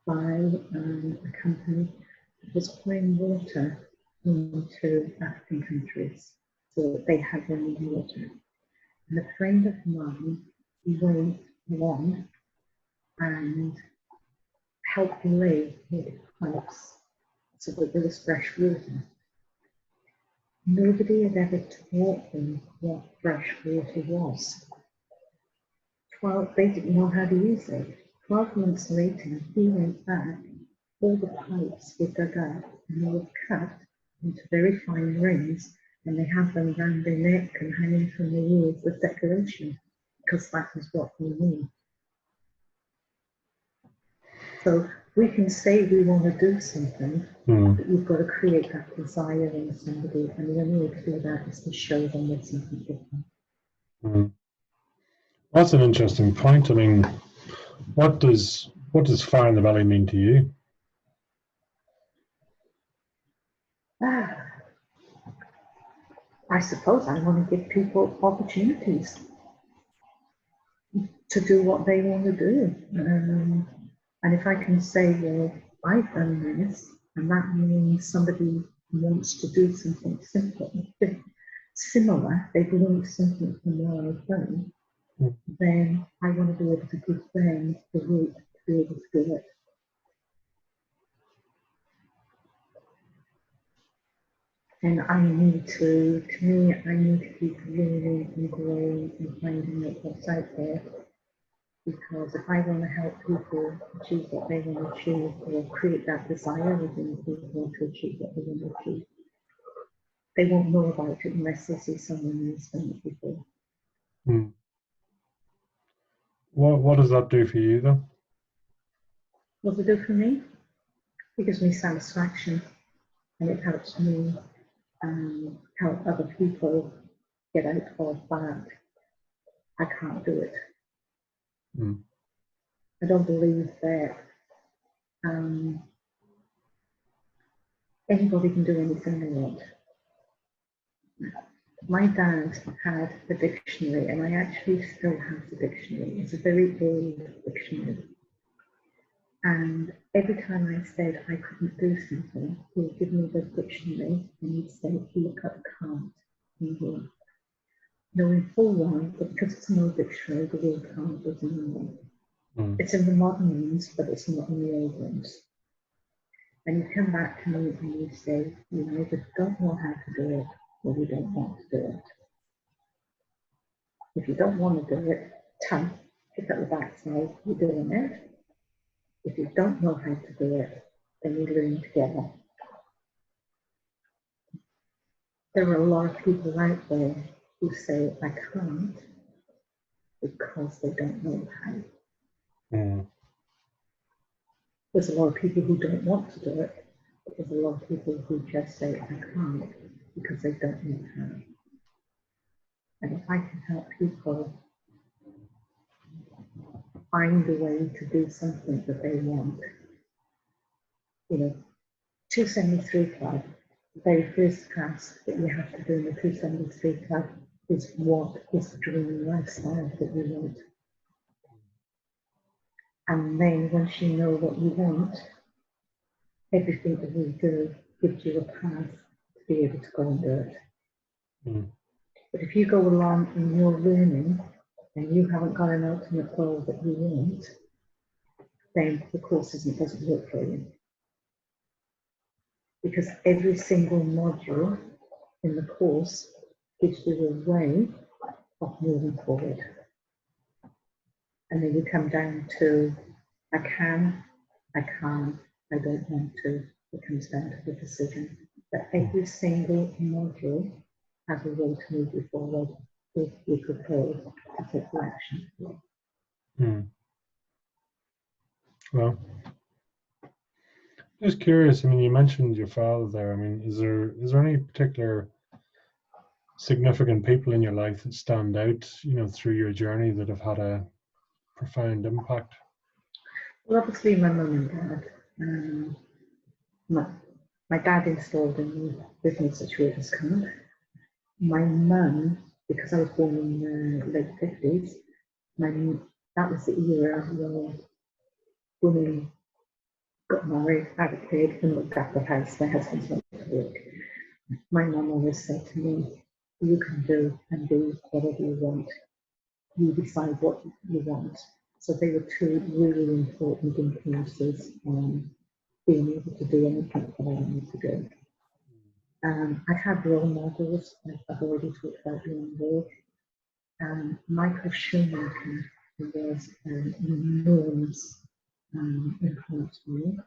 by a company that was pouring water into African countries so that they had running water. And a friend of mine went along and helped lay the pipes so that there was fresh water. Nobody had ever taught them what fresh water was. They didn't know how to use it. 12 months later, he went back, all the pipes were dug up and they were cut into very fine rings, and they had them around their neck and hanging from the walls as decoration, because that was what they knew. So we can say we want to do something, but you've got to create that desire in somebody, and the only way to do that is to show them there's something different. That's an interesting point. I mean, What does fire in the belly mean to you? I suppose I want to give people opportunities to do what they want to do. And if I can say, well, I've done this, and that means somebody wants to do something similar, they've learned something from what I've done, then I want to be able to give them the route to be able to do it. And I need to keep learning and growing and finding out what's out there. Because if I want to help people achieve what they want to achieve, or create that desire within people to achieve what they want to achieve, they won't know about it unless they see someone who's done it before. What does that do for you, though? What does it do for me? It gives me satisfaction, and it helps me help other people get out of that. I can't do it. I don't believe that anybody can do anything they want. My dad had a dictionary, and I actually still have the dictionary. It's a very old dictionary. And every time I said I couldn't do something, he would give me the dictionary and he'd say, look up can't in here. Knowing full well that because it's an old dictionary, the word can't is in there. It's in the modern ones, but it's not in the old ones. And you come back to me and you say, you either don't know how to do it or you don't want to do it. If you don't want to do it, pick up the backside, you're doing it. If you don't know how to do it, then you learn together. There are a lot of people out there who say, I can't, because they don't know how. There's a lot of people who don't want to do it, but there's a lot of people who just say, I can't, because they don't know how. And if I can help people find a way to do something that they want, 273 Club, the very first class that you have to do in the 273 Club is what is the dream lifestyle that you want. And then once you know what you want, everything that we do gives you a path to be able to go and do it. But if you go along and you're learning and you haven't got an ultimate goal that you want, then the course doesn't work for you. Because every single module in the course gives you a way of moving forward. And then you come down to, I can, I can't, I don't want to. It comes down to the decision. But every single module has a way to move you forward if you're prepared to take the action. Well, just curious, I mean, you mentioned your father there. I mean, is there any particular significant people in your life that stand out, through your journey that have had a profound impact? Well, obviously my mum and dad. My dad installed in me business that she was kind. My mum, because I was born in the late 50s, that was the era where women got married, had a kid, and looked after the house. Their husbands went to work. My mum always said to me, you can do and do whatever you want. You decide what you want. So they were two really important influences on being able to do anything that I wanted to do. I had role models, I've already talked about doing work. Michael Schumacher was an enormous influence on me,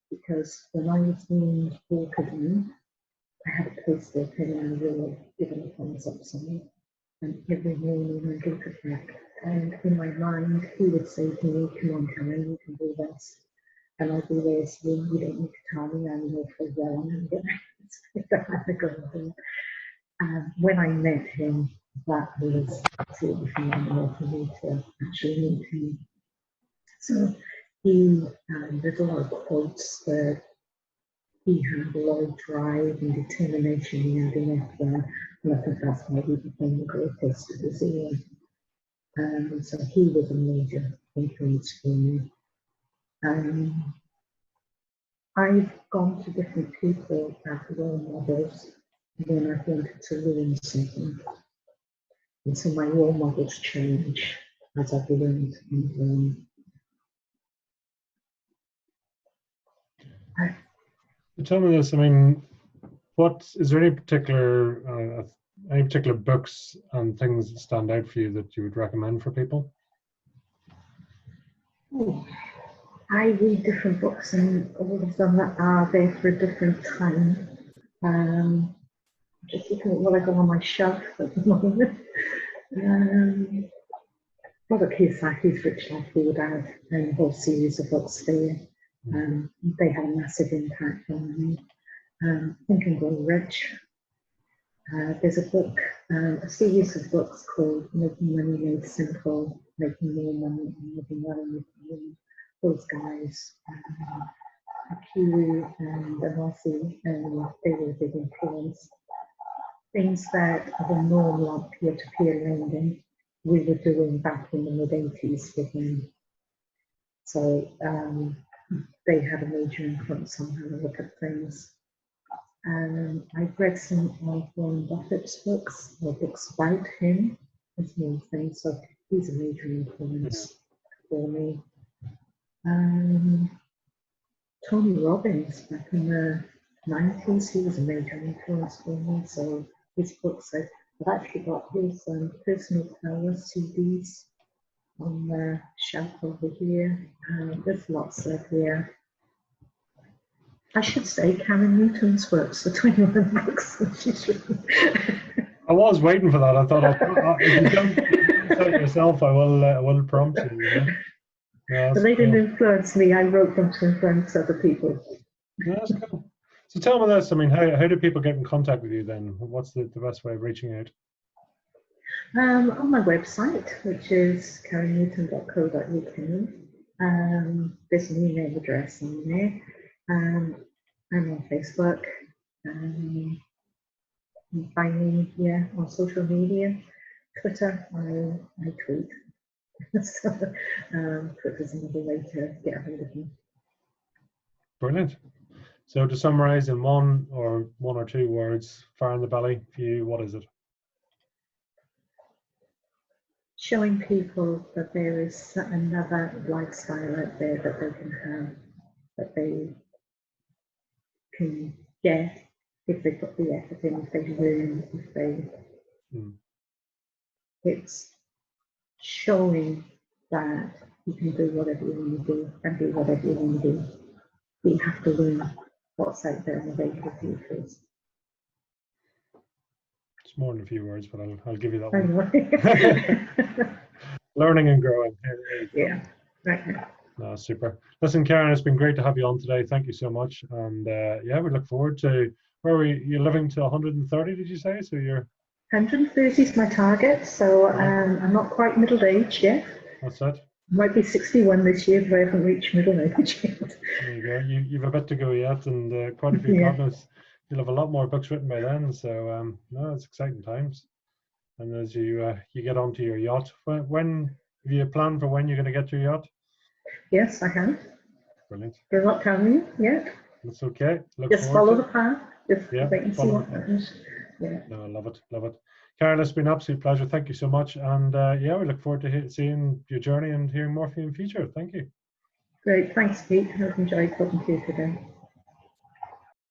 because when I was doing walkathon, I had a poster pinned on the wall giving a thumbs up sign, and every morning I go to bed, and in my mind he would say to me, come on Karen, you can do this. And I'd be there saying, you don't need to tell me, I know for well I'm going to go there. When I met him, that was absolutely phenomenal for me to actually meet him So there's a lot of quotes that he had a lot of drive and determination in adding up there, and I think that's why he became the greatest of his era. So he was a major influence for me. I've gone to different people as role models when I've wanted to learn something. And so my role models change as I've learned and learned. Tell me this. I mean, what is there any particular books and things that stand out for you that you would recommend for people? I read different books, and all of them are there for a different time. Just looking at what I got on my shelf at the moment. Robert Kiyosaki's Rich Dad Poor Dad and a whole series of books there. They had a massive impact on me. Think and Grow Rich. There's a book, a series of books called Making Money Made Simple, Making More Money, and Living Well and Living Well. Those guys, Akiru and Amasi, they were a big influence. Things that are the norm, like peer-to-peer lending, we were doing back in the mid-80s with them. So they had a major influence on how to look at things. I've read some of Warren Buffett's books, or books about him, as more things. So he's a major influence for me. Tony Robbins, back in the 90s, he was a major influence for me. So his books, I've actually got his personal power CDs on the shelf over here. There's lots of here. I should say Karen Newton's works for 21 books that she's written. I was waiting for that. I thought, if you don't tell it yourself, I will prompt you. You know? Yeah, but they didn't influence me. I wrote them to influence other people. Yeah, that's cool. So tell me this. I mean, how do people get in contact with you then? What's the best way of reaching out? On my website, which is karennewton.co.uk. There's an email address on there. I'm on Facebook. You can find me on social media. Twitter, I tweet. So Twitter's another way to get a hold of me. Brilliant. So to summarize in one or two words, fire in the belly for you, what is it? Showing people that there is another lifestyle out there that they can have, that they can get if they put the effort in, if they learn, if they. It's showing that you can do whatever you want to do and do whatever you want to do. But you have to learn what's out there and available to you first. It's more than a few words, but I'll give you that one. Learning and growing. Yeah, right now. No, super. Listen, Karen, it's been great to have you on today. Thank you so much. And yeah, we look forward to you're living to 130, did you say? So you're 130 is my target. So I'm not quite middle age yet. What's that? Might be 61 this year, but I haven't reached middle age yet. There you go. You've a bit to go yet, and quite a few continents. You'll have a lot more books written by then. So no, it's exciting times. And as you get onto your yacht, when have you a plan for when you're going to get your yacht? Yes, I have. Brilliant. They're not telling you yet. That's okay. Just follow the path. Just wait and see what happens. Yeah. No, I love it. Love it. Karen, it's been an absolute pleasure. Thank you so much. And yeah, we look forward to seeing your journey and hearing more from you in the future. Thank you. Great. Thanks, Pete. I've enjoyed talking to you today.